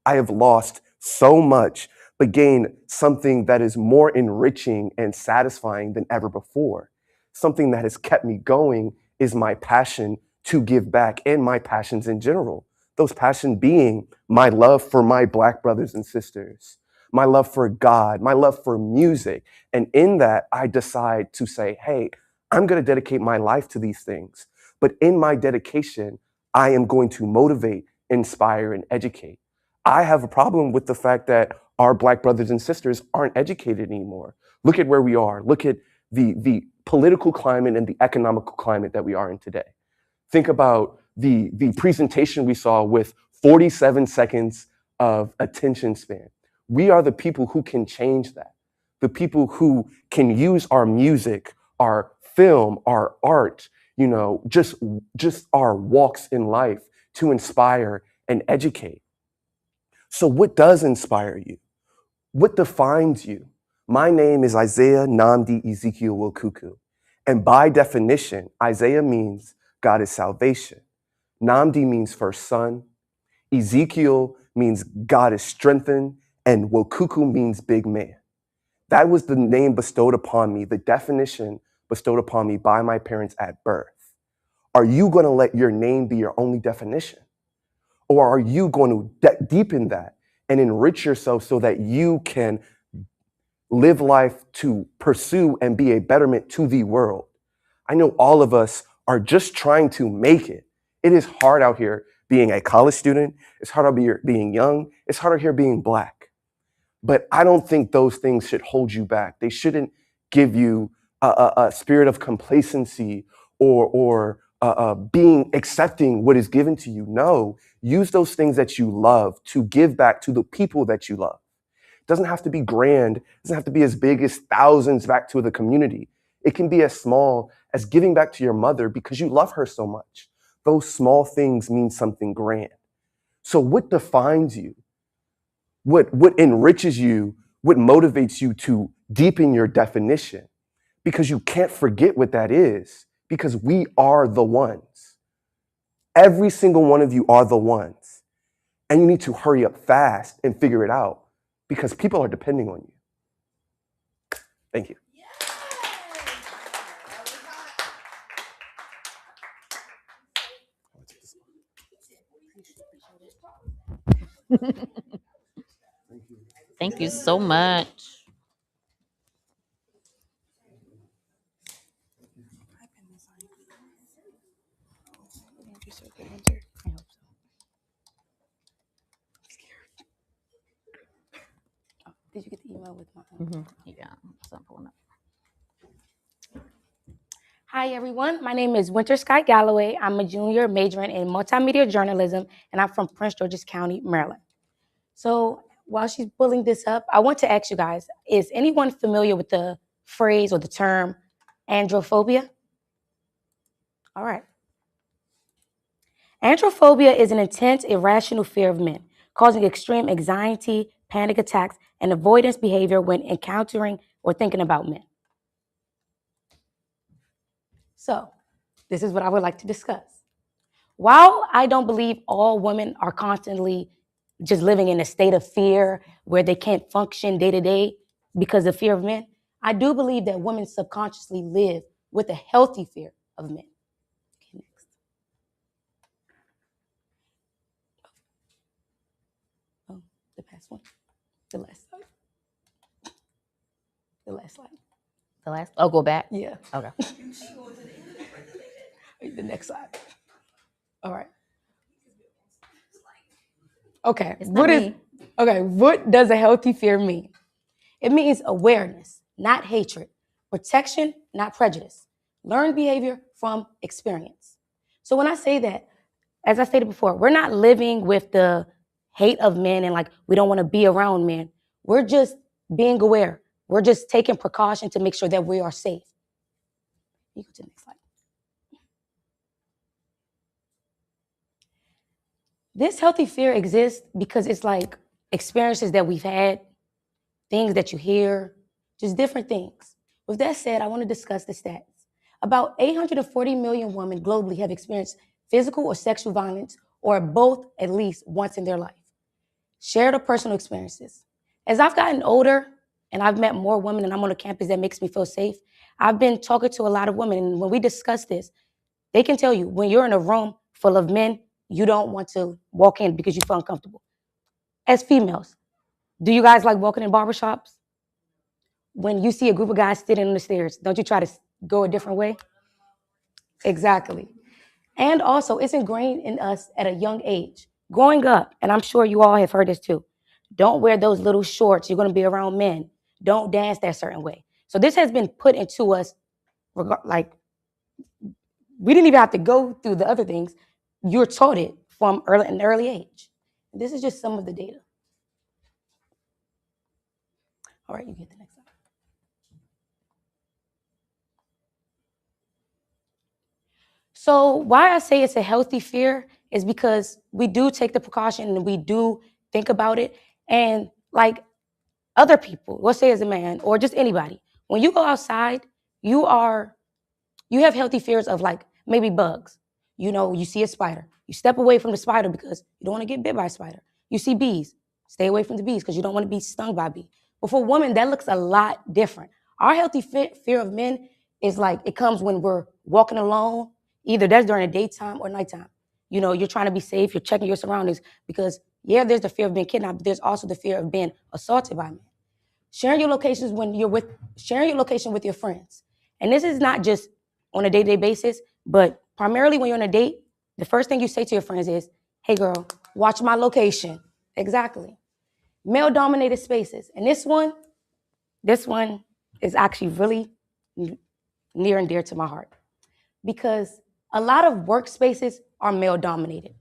I have lost so much, but gained something that is more enriching and satisfying than ever before. Something that has kept me going is my passion to give back and my passions in general. Those passions being my love for my Black brothers and sisters, my love for God, my love for music. And in that, I decide to say, hey, I'm going to dedicate my life to these things. But in my dedication, I am going to motivate, inspire, and educate. I have a problem with the fact that our Black brothers and sisters aren't educated anymore. Look at where we are. Look at the political climate and the economical climate that we are in today. Think about the presentation we saw with 47 seconds of attention span. We are the people who can change that. The people who can use our music, our film, our art, just our walks in life to inspire and educate. So what does inspire you? What defines you? My name is Isaiah Nnamdi Ezekiel Wukuku. And by definition, Isaiah means God is salvation. Nnamdi means first son. Ezekiel means God is strengthened. And Wukuku means big man. That was the name bestowed upon me, the definition bestowed upon me by my parents at birth. Are you going to let your name be your only definition? Or are you going to deepen that and enrich yourself so that you can live life to pursue and be a betterment to the world? I know all of us are just trying to make it. It is hard out here being a college student. It's hard out here being young. It's hard out here being Black. But I don't think those things should hold you back. They shouldn't give you a spirit of complacency or being accepting what is given to you. No, use those things that you love to give back to the people that you love. It doesn't have to be grand. It doesn't have to be as big as thousands back to the community. It can be as small as giving back to your mother because you love her so much. Those small things mean something grand. So what defines you? What enriches you? What motivates you to deepen your definition? Because you can't forget what that is. because we are the ones. Every single one of you are the ones. And you need to hurry up fast and figure it out because people are depending on you. Thank you. Thank you so much. Did you get the email with my? Yeah, so I'm pulling up. Hi, everyone. My name is Winter Sky Galloway. I'm a junior majoring in multimedia journalism, and I'm from Prince George's County, Maryland. So while she's pulling this up, I want to ask you guys, is anyone familiar with the phrase or the term androphobia? All right. Androphobia is an intense, irrational fear of men, causing extreme anxiety, panic attacks, and avoidance behavior when encountering or thinking about men. So, this is what I would like to discuss. While I don't believe all women are constantly just living in a state of fear where they can't function day to day because of fear of men, I do believe that women subconsciously live with a healthy fear of men. Okay, next. Oh, the past one. The last slide. The last slide. The last, oh, go back? Yeah. Okay. The next slide. All right. Okay. It's not me. What does a healthy fear mean? It means awareness, not hatred. Protection, not prejudice. Learned behavior from experience. So when I say that, as I stated before, we're not living with the hate of men and like we don't want to be around men. We're just being aware. We're just taking precaution to make sure that we are safe. You go to the next slide. This healthy fear exists because it's like experiences that we've had, things that you hear, just different things. With that said, I want to discuss the stats. About 840 million women globally have experienced physical or sexual violence or both at least once in their life. Shared or personal experiences. As I've gotten older and I've met more women and I'm on a campus that makes me feel safe, I've been talking to a lot of women, and when we discuss this, they can tell you when you're in a room full of men, you don't want to walk in because you feel uncomfortable. As females, do you guys like walking in barbershops? When you see a group of guys sitting on the stairs, don't you try to go a different way? Exactly. And also, it's ingrained in us at a young age. Growing up, and I'm sure you all have heard this too, don't wear those little shorts. You're going to be around men. Don't dance that certain way. So this has been put into us, like, we didn't even have to go through the other things. You're taught it from an early age. This is just some of the data. All right, you get the next slide. So why I say it's a healthy fear is because we do take the precaution and we do think about it. And like other people, let's say as a man or just anybody, when you go outside, you have healthy fears of like maybe bugs. You know, you see a spider. You step away from the spider because you don't want to get bit by a spider. You see bees. Stay away from the bees because you don't want to be stung by a bee. But for women, that looks a lot different. Our healthy fear of men is like it comes when we're walking alone. Either that's during the daytime or nighttime. You know, you're trying to be safe. You're checking your surroundings because, yeah, there's the fear of being kidnapped, but there's also the fear of being assaulted by men. Sharing your location with your friends. And this is not just on a day-to-day basis, but primarily when you're on a date, the first thing you say to your friends is, hey girl, watch my location. Exactly. Male-dominated spaces. And this one is actually really near and dear to my heart because a lot of workspaces are male-dominated.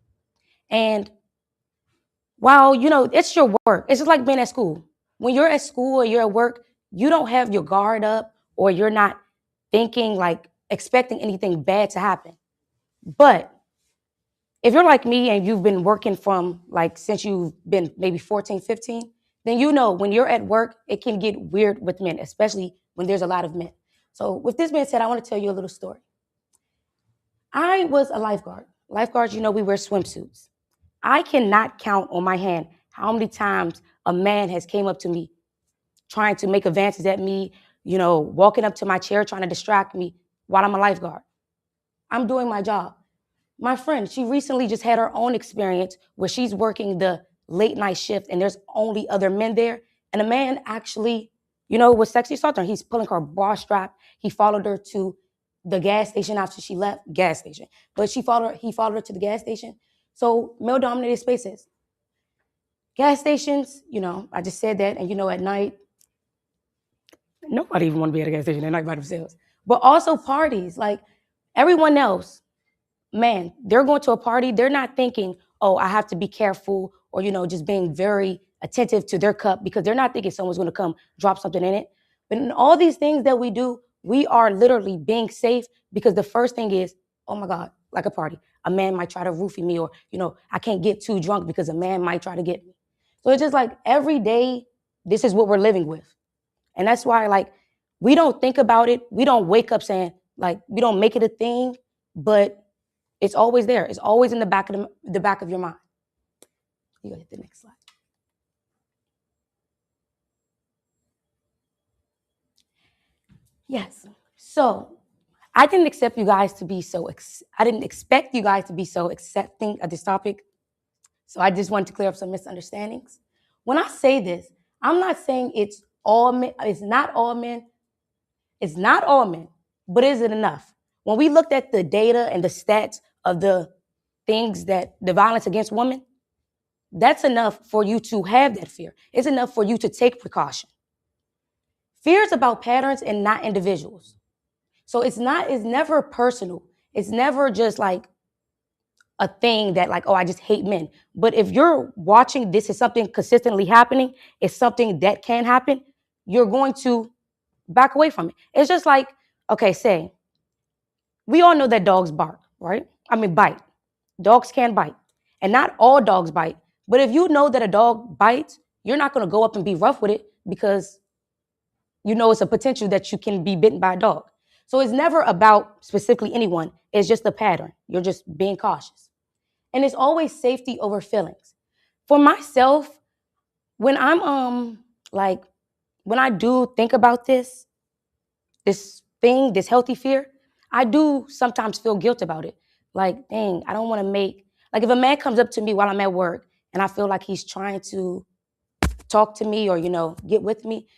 And while, you know, it's your work, it's just like being at school. When you're at school or you're at work, you don't have your guard up or you're not thinking like expecting anything bad to happen. But if you're like me and you've been working from like since you've been maybe 14, 15, then you know when you're at work, it can get weird with men, especially when there's a lot of men. So with this being said, I want to tell you a little story. I was a lifeguard. Lifeguards, you know, we wear swimsuits. I cannot count on my hand how many times a man has came up to me trying to make advances at me, you know, walking up to my chair trying to distract me while I'm a lifeguard. I'm doing my job. My friend, she recently just had her own experience where she's working the late night shift and there's only other men there. And a man actually, you know, was sexually assaulting her. He's pulling her bra strap. He followed her to the gas station after she left, gas station. But he followed her to the gas station. So male-dominated spaces. Gas stations, you know, I just said that. And, you know, at night, nobody even want to be at a gas station at night by themselves. But also parties, like everyone else, man, they're going to a party. They're not thinking, oh, I have to be careful or, you know, just being very attentive to their cup because they're not thinking someone's going to come drop something in it. But in all these things that we do, we are literally being safe because the first thing is, oh my God, like a party, a man might try to roofie me or, you know, I can't get too drunk because a man might try to get me. So it's just like every day, this is what we're living with. And that's why, like, we don't think about it. We don't wake up saying, like, we don't make it a thing, but it's always there. It's always in the back of your mind. You go hit the next slide. Yes. So I didn't expect you guys to be so accepting of this topic. So I just wanted to clear up some misunderstandings. When I say this, I'm not saying it's all men. It's not all men. It's not all men. But is it enough? When we looked at the data and the stats of the things that the violence against women, that's enough for you to have that fear. It's enough for you to take precaution. Fear is about patterns and not individuals. So it's never personal. It's never just like a thing that like, oh, I just hate men. But if you're watching this is something consistently happening, it's something that can happen, you're going to back away from it. It's just like, okay, say, we all know that dogs bark, right? I mean, bite. Dogs can bite. And not all dogs bite. But if you know that a dog bites, you're not going to go up and be rough with it because you know it's a potential that you can be bitten by a dog. So it's never about specifically anyone. It's just a pattern. You're just being cautious. And it's always safety over feelings. For myself, when I'm when I do think about this thing, this healthy fear, I do sometimes feel guilt about it. Like, dang, I don't want to like if a man comes up to me while I'm at work and I feel like he's trying to talk to me or, you know, get with me,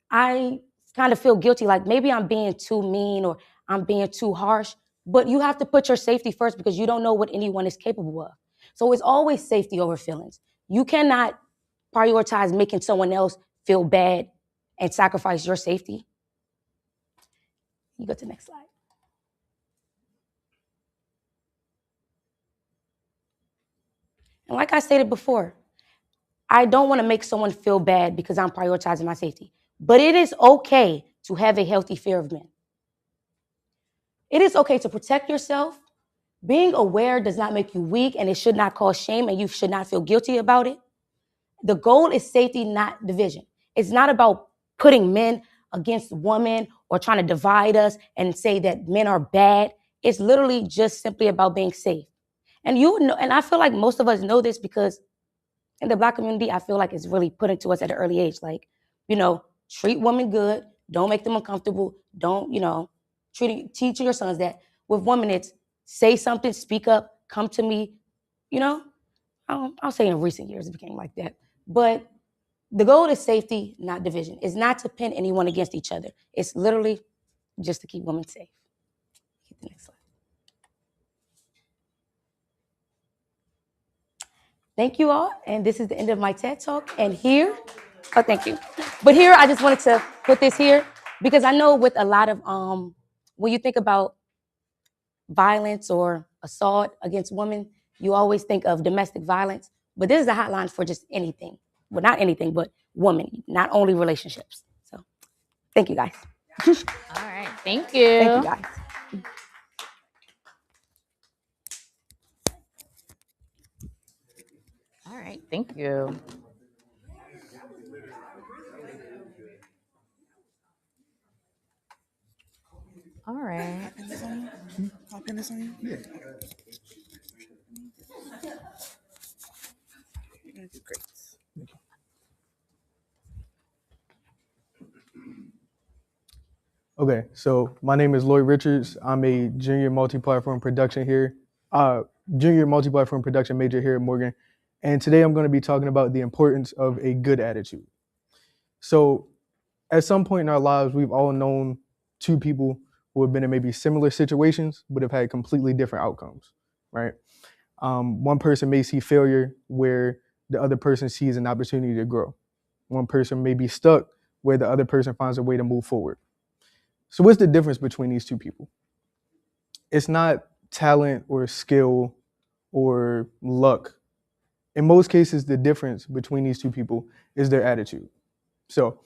I kind of feel guilty. Like maybe I'm being too mean or I'm being too harsh, but you have to put your safety first because you don't know what anyone is capable of. So it's always safety over feelings. You cannot prioritize making someone else feel bad and sacrifice your safety. You go to the next slide. And like I stated before, I don't want to make someone feel bad because I'm prioritizing my safety. But it is okay to have a healthy fear of men. It is okay to protect yourself. Being aware does not make you weak and it should not cause shame and you should not feel guilty about it. The goal is safety, not division. It's not about putting men against women or trying to divide us and say that men are bad. It's literally just simply about being safe. And you know, and I feel like most of us know this because in the Black community, I feel like it's really put into us at an early age. Like, you know, treat women good. Don't make them uncomfortable. Don't, you know, teach your sons that. With women, it's say something, speak up, come to me. You know, I'll say in recent years it became like that. But the goal is safety, not division. It's not to pin anyone against each other. It's literally just to keep women safe. Hit the next slide. Thank you all. And this is the end of my TED Talk. And here, oh, thank you. But here, I just wanted to put this here because I know with a lot of, when you think about violence or assault against women, you always think of domestic violence. But this is a hotline for just anything. Well, not anything, but women, not only relationships. So thank you, guys. All right. Thank you. Thank you, guys. All right. Thank you. All All right. I'll pin this on you. Yeah. Great. Okay, so my name is Lloyd Richards. I'm a junior multi-platform production major here at Morgan. And today I'm going to be talking about the importance of a good attitude. So at some point in our lives, we've all known two people who have been in maybe similar situations, but have had completely different outcomes, right? One person may see failure where the other person sees an opportunity to grow. One person may be stuck where the other person finds a way to move forward. So what's the difference between these two people? It's not talent or skill or luck. In most cases, the difference between these two people is their attitude. So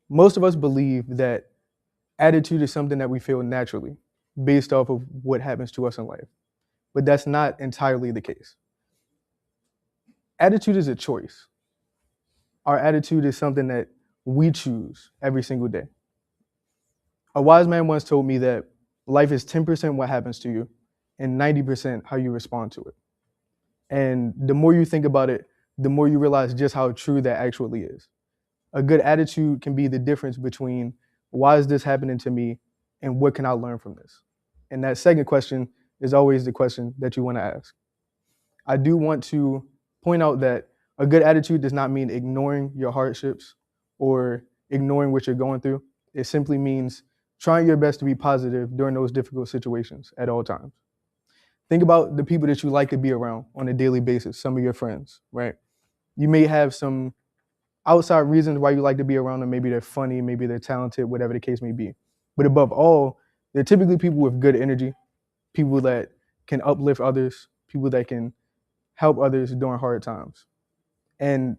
most of us believe that attitude is something that we feel naturally based off of what happens to us in life. But that's not entirely the case. Attitude is a choice. Our attitude is something that we choose every single day. A wise man once told me that life is 10% what happens to you and 90% how you respond to it. And the more you think about it, the more you realize just how true that actually is. A good attitude can be the difference between why is this happening to me and what can I learn from this? And that second question is always the question that you want to ask. I do want to point out that a good attitude does not mean ignoring your hardships or ignoring what you're going through. It simply means trying your best to be positive during those difficult situations at all times. Think about the people that you like to be around on a daily basis, some of your friends, right? You may have some outside reasons why you like to be around them. Maybe they're funny, maybe they're talented, whatever the case may be. But above all, they're typically people with good energy, people that can uplift others, people that can help others during hard times. And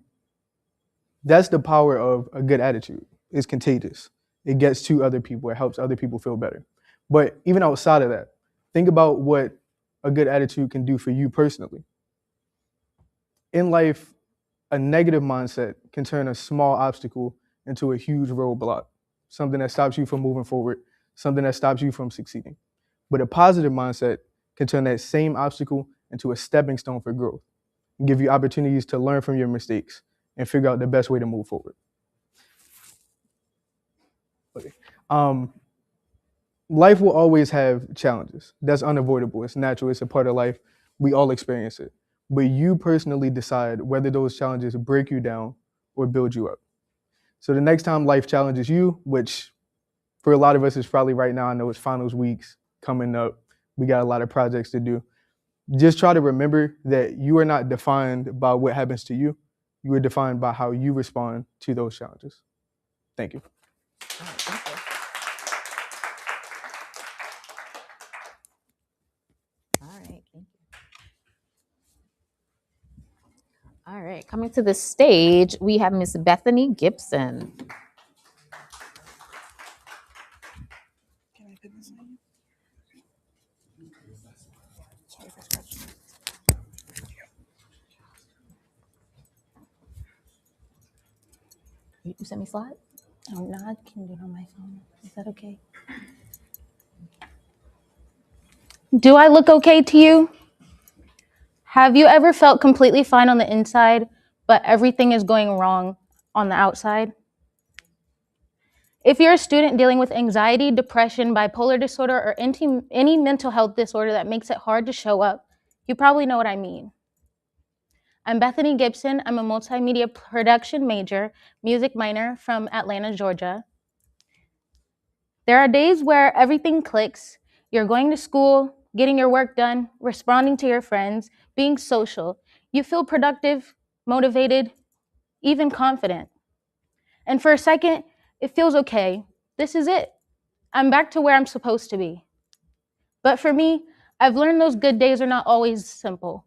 that's the power of a good attitude. It's contagious. It gets to other people. It helps other people feel better. But even outside of that, think about what a good attitude can do for you personally. In life, a negative mindset can turn a small obstacle into a huge roadblock, something that stops you from moving forward, something that stops you from succeeding. But a positive mindset can turn that same obstacle into a stepping stone for growth and give you opportunities to learn from your mistakes and figure out the best way to move forward. Okay. Life will always have challenges. That's unavoidable. It's natural. It's a part of life. We all experience it. But you personally decide whether those challenges break you down or build you up. So the next time life challenges you, which for a lot of us is probably right now, I know it's finals weeks coming up. We got a lot of projects to do. Just try to remember that you are not defined by what happens to you. You are defined by how you respond to those challenges. Thank you. All right, coming to the stage, we have Miss Bethany Gibson. You sent me slides? Oh, no, I can do it on my phone. Is that okay? Do I look okay to you? Have you ever felt completely fine on the inside, but everything is going wrong on the outside? If you're a student dealing with anxiety, depression, bipolar disorder, or any mental health disorder that makes it hard to show up, you probably know what I mean. I'm Bethany Gibson. I'm a multimedia production major, music minor from Atlanta, Georgia. There are days where everything clicks. You're going to school, getting your work done, responding to your friends, being social. You feel productive, motivated, even confident. And for a second, it feels okay. This is it. I'm back to where I'm supposed to be. But for me, I've learned those good days are not always simple.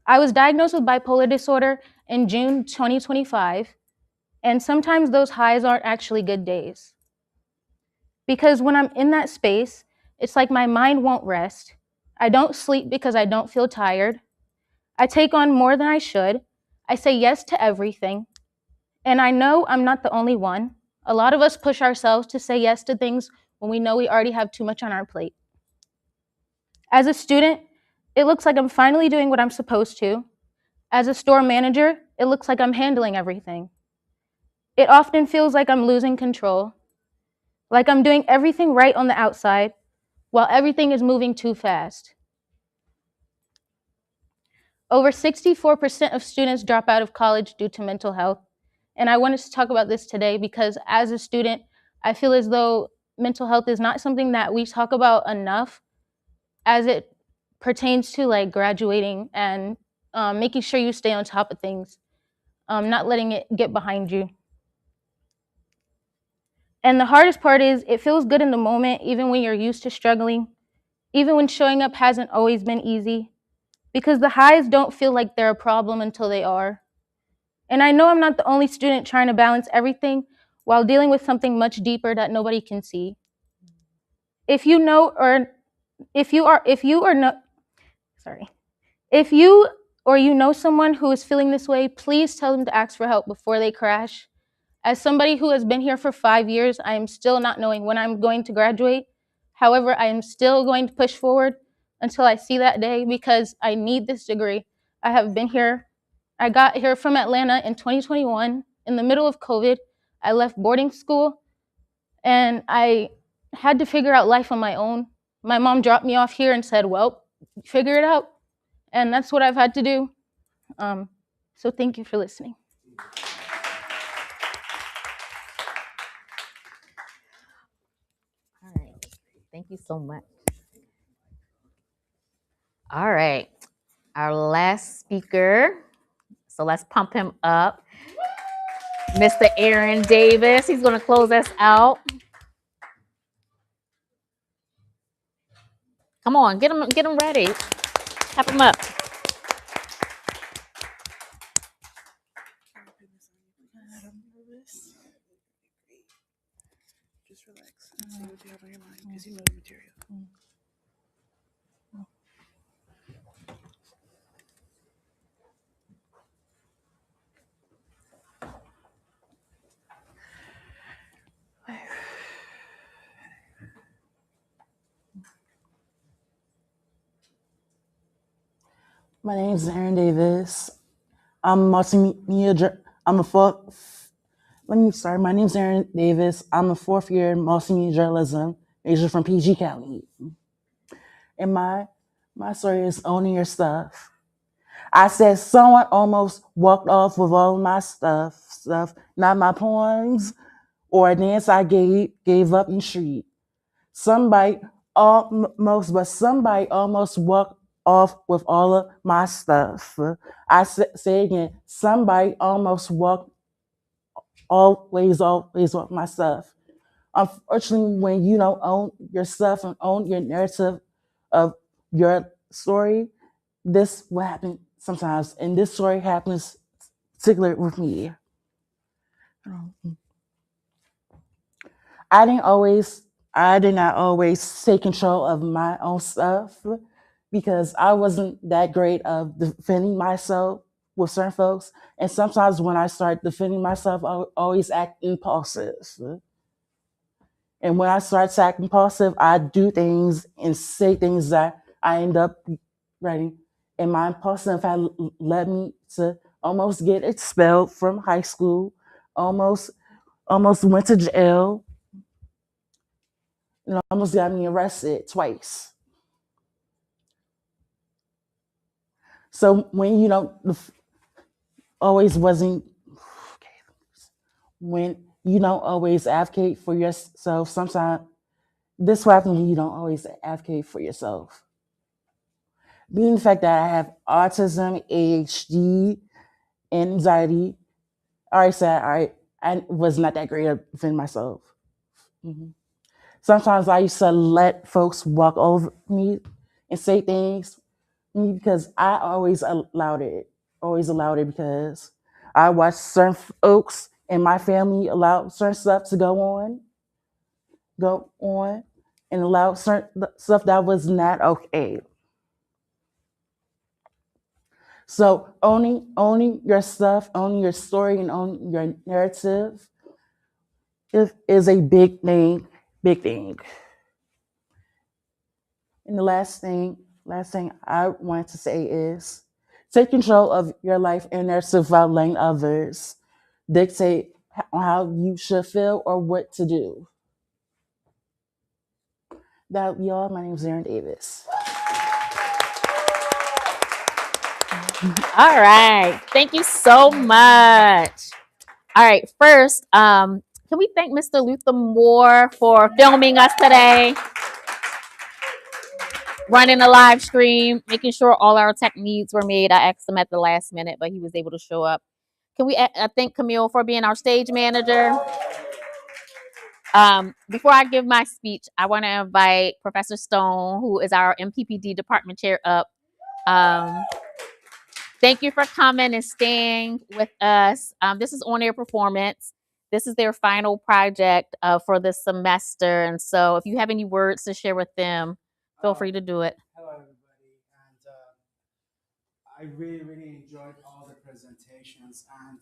I was diagnosed with bipolar disorder in June 2025, and sometimes those highs aren't actually good days. Because when I'm in that space, it's like my mind won't rest. I don't sleep because I don't feel tired. I take on more than I should. I say yes to everything. And I know I'm not the only one. A lot of us push ourselves to say yes to things when we know we already have too much on our plate. As a student, it looks like I'm finally doing what I'm supposed to. As a store manager, it looks like I'm handling everything. It often feels like I'm losing control, like I'm doing everything right on the outside, while everything is moving too fast. Over 64% of students drop out of college due to mental health. And I wanted to talk about this today because as a student, I feel as though mental health is not something that we talk about enough as it pertains to like graduating and making sure you stay on top of things, not letting it get behind you. And the hardest part is it feels good in the moment, even when you're used to struggling, even when showing up hasn't always been easy, because the highs don't feel like they're a problem until they are. And I know I'm not the only student trying to balance everything while dealing with something much deeper that nobody can see. If you or you know someone who is feeling this way, please tell them to ask for help before they crash. As somebody who has been here for 5 years, I am still not knowing when I'm going to graduate. However, I am still going to push forward until I see that day because I need this degree. I have been here. I got here from Atlanta in 2021 in the middle of COVID. I left boarding school and I had to figure out life on my own. My mom dropped me off here and said, well, figure it out. And that's what I've had to do. So thank you for listening. All right. Thank you so much. All right. Our last speaker. So let's pump him up. Mr. Aaron Davis. He's going to close us out. Come on, get him ready. Tap him up. Just relax and see what you have on your mind because you know the material. My name is Aaron Davis. I'm multimedia. My name is Aaron Davis. I'm a fourth year multimedia journalism major from PG County. And my story is owning your stuff. I said someone almost walked off with all my stuff, not my poems or a dance I gave up in the street. Somebody almost walked off with all of my stuff. I say again, somebody almost walked always off my stuff. Unfortunately, when you don't own your stuff and own your narrative of your story, this will happen sometimes. And this story happens particularly with me. I did not always take control of my own stuff because I wasn't that great of defending myself with certain folks. And sometimes when I start defending myself, I always act impulsive. And when I start to act impulsive, I do things and say things that I end up writing. And my impulsive had led me to almost get expelled from high school, almost went to jail, and almost got me arrested twice. So when you don't always advocate for yourself, sometimes this will happen when you don't always advocate for yourself. Being the fact that I have autism, ADHD, and anxiety, I already said I was not that great at defending myself. Mm-hmm. Sometimes I used to let folks walk over me and say things because I always allowed it because I watched certain folks in my family allow certain stuff to go on and allow certain stuff that was not okay. So owning your stuff, owning your story, and owning your narrative is a big thing big thing. And the last thing I want to say is take control of your life and never about letting others dictate how you should feel or what to do. That y'all, my name is Aaron Davis. All right. Thank you so much. All right. First, can we thank Mr. Luther Moore for filming us today? Running the live stream, making sure all our tech needs were made. I asked him at the last minute, but he was able to show up. Can we thank Camille for being our stage manager? Before I give my speech, I want to invite Professor Stone, who is our MPPD department chair, up. Thank you for coming and staying with us. This is On Air Performance. This is their final project for this semester. And so if you have any words to share with them, feel free to do it. Hello, everybody. And I really, really enjoyed all the presentations. And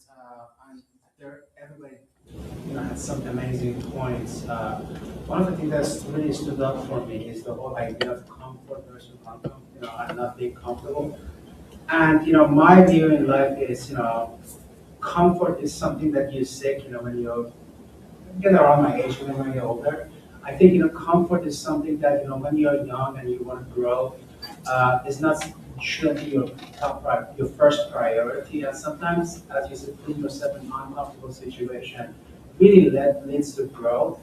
everybody had some amazing points. One of the things that's really stood out for me is the whole idea of comfort versus and not being comfortable. And my view in life is, comfort is something that you seek, when you get around my age, when you're older. I think, comfort is something that, when you're young and you want to grow, shouldn't be your first priority. And sometimes, as you said, putting yourself in an uncomfortable situation really leads to growth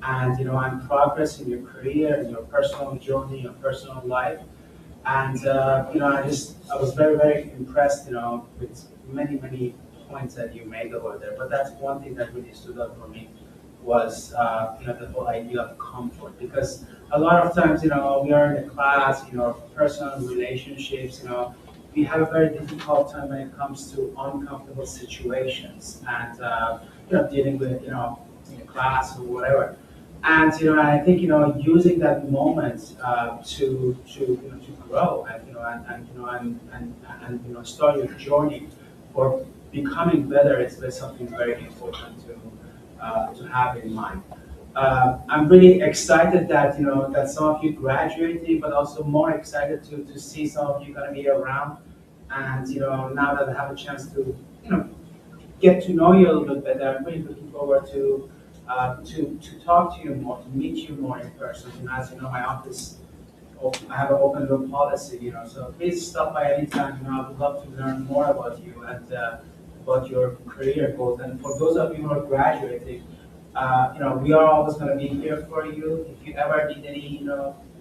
and, and progress in your career, in your personal journey, your personal life. And, I was very, very impressed, with many, many points that you made over there. But that's one thing that really stood out for me was, the whole idea of comfort. Because a lot of times, we are in a class, personal relationships, we have a very difficult time when it comes to uncomfortable situations and, dealing with, in a class or whatever. And I think using that moment to grow and start your journey for becoming better is something very important to have in mind. I'm really excited that that some of you graduating, but also more excited to see some of you gonna be around. And now that I have a chance to get to know you a little bit better, I'm really looking forward to talk to you more, to meet you more in person. And as you know, my office, I have an open door policy, so please stop by anytime. I would love to learn more about you and about your career goals. And for those of you who are graduating, we are always going to be here for you. If you ever need any,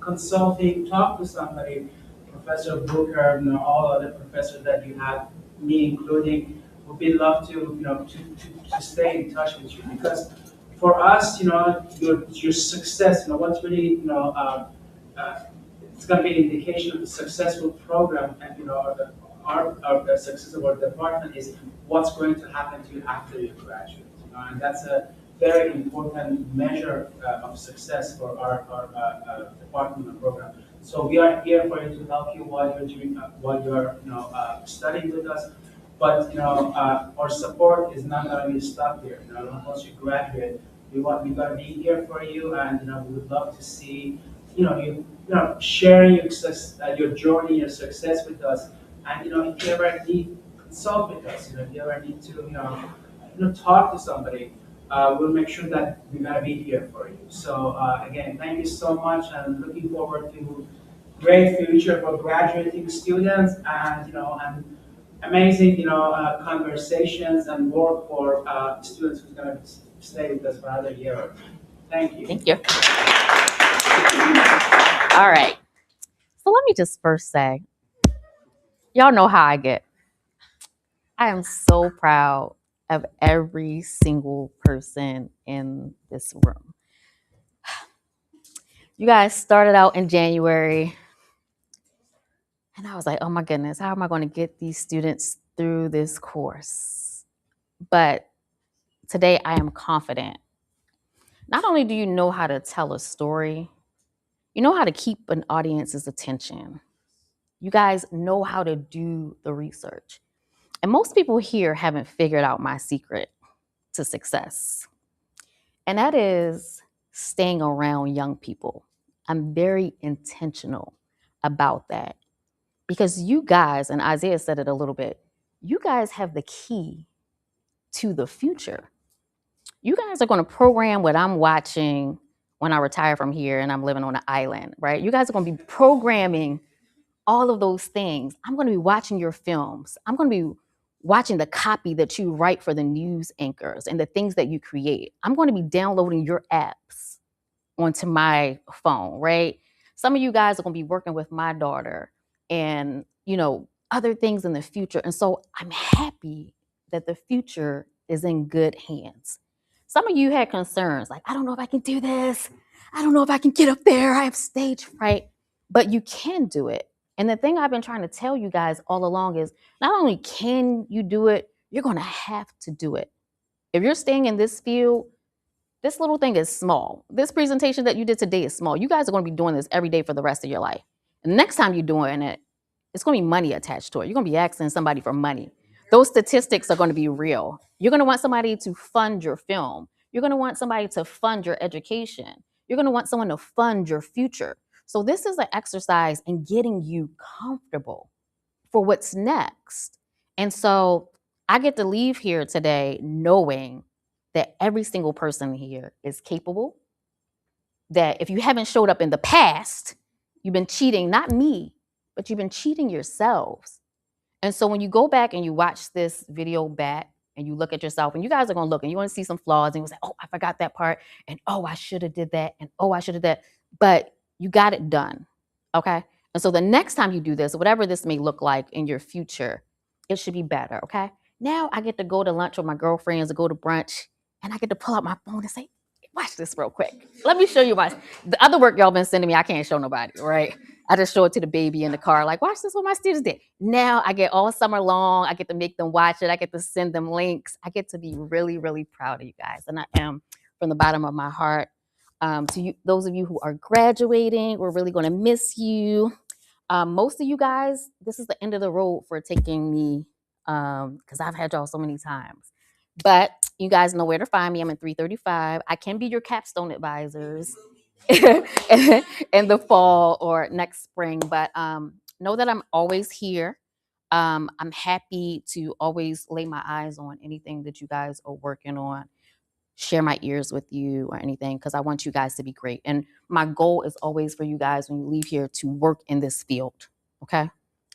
consulting, talk to somebody, Professor Booker, all other professors that you have, me including, would be love to, to stay in touch with you, because for us, your success, what's really, it's going to be an indication of a successful program, and our success of our department is what's going to happen to you after you graduate. And that's a very important measure of success for our department and program. So we are here for you to help you while you're studying with us. But our support is not going to be stopped here. Once you graduate, we're going to be here for you, and we would love to see you sharing your journey, your success with us. And if you ever need consult with us, if you ever need to talk to somebody, we'll make sure that we're going to be here for you. So again, thank you so much, and looking forward to great future for graduating students, and and amazing conversations and work for students who's going to stay with us for another year or two. Thank you. Thank you. All right. So let me just first say, y'all know how I get. I am so proud of every single person in this room. You guys started out in January, and I was like, oh my goodness, how am I going to get these students through this course? But today I am confident. Not only do you know how to tell a story, you know how to keep an audience's attention. You guys know how to do the research. And most people here haven't figured out my secret to success. And that is staying around young people. I'm very intentional about that because you guys, and Isaiah said it a little bit, you guys have the key to the future. You guys are going to program what I'm watching when I retire from here and I'm living on an island, right? You guys are going to be programming all of those things. I'm going to be watching your films. I'm going to be watching the copy that you write for the news anchors and the things that you create. I'm going to be downloading your apps onto my phone, right? Some of you guys are going to be working with my daughter and, other things in the future. And so I'm happy that the future is in good hands. Some of you had concerns like, I don't know if I can do this. I don't know if I can get up there. I have stage fright, but you can do it. And the thing I've been trying to tell you guys all along is not only can you do it, you're going to have to do it. If you're staying in this field, this little thing is small. This presentation that you did today is small. You guys are going to be doing this every day for the rest of your life. And the next time you're doing it, it's going to be money attached to it. You're going to be asking somebody for money. Those statistics are going to be real. You're going to want somebody to fund your film. You're going to want somebody to fund your education. You're going to want someone to fund your future. So this is an exercise in getting you comfortable for what's next. And so I get to leave here today knowing that every single person here is capable, that if you haven't showed up in the past, you've been cheating, not me, but you've been cheating yourselves. And so when you go back and you watch this video back and you look at yourself, and you guys are going to look and you're going to see some flaws and you're going to say, oh, I forgot that part. And oh, I should have did that. And oh, I should have that. But you got it done. Okay. And so the next time you do this, whatever this may look like in your future, it should be better. Okay. Now I get to go to lunch with my girlfriends or go to brunch and I get to pull out my phone and say, watch this real quick. Let me show you the other work y'all been sending me. I can't show nobody, right? I just show it to the baby in the car, like, watch this what my students did. Now I get all summer long, I get to make them watch it. I get to send them links. I get to be really, really proud of you guys. And I am from the bottom of my heart. To you, those of you who are graduating, we're really going to miss you. Most of you guys, this is the end of the road for taking me because I've had y'all so many times. But you guys know where to find me. I'm in 335. I can be your capstone advisors in the fall or next spring. But know that I'm always here. I'm happy to always lay my eyes on anything that you guys are working on, share my ears with you or anything, because I want you guys to be great. And my goal is always for you guys when you leave here to work in this field, okay?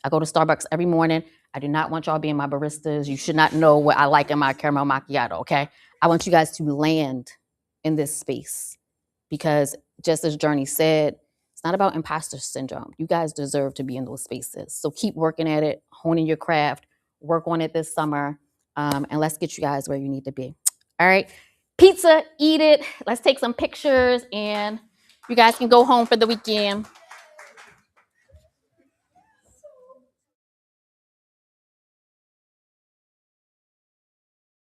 I go to Starbucks every morning. I do not want y'all being my baristas. You should not know what I like in my caramel macchiato, okay? I want you guys to land in this space because just as Journey said, it's not about imposter syndrome. You guys deserve to be in those spaces. So keep working at it, honing your craft, work on it this summer, and let's get you guys where you need to be. All right? Pizza, eat it. Let's take some pictures, and you guys can go home for the weekend.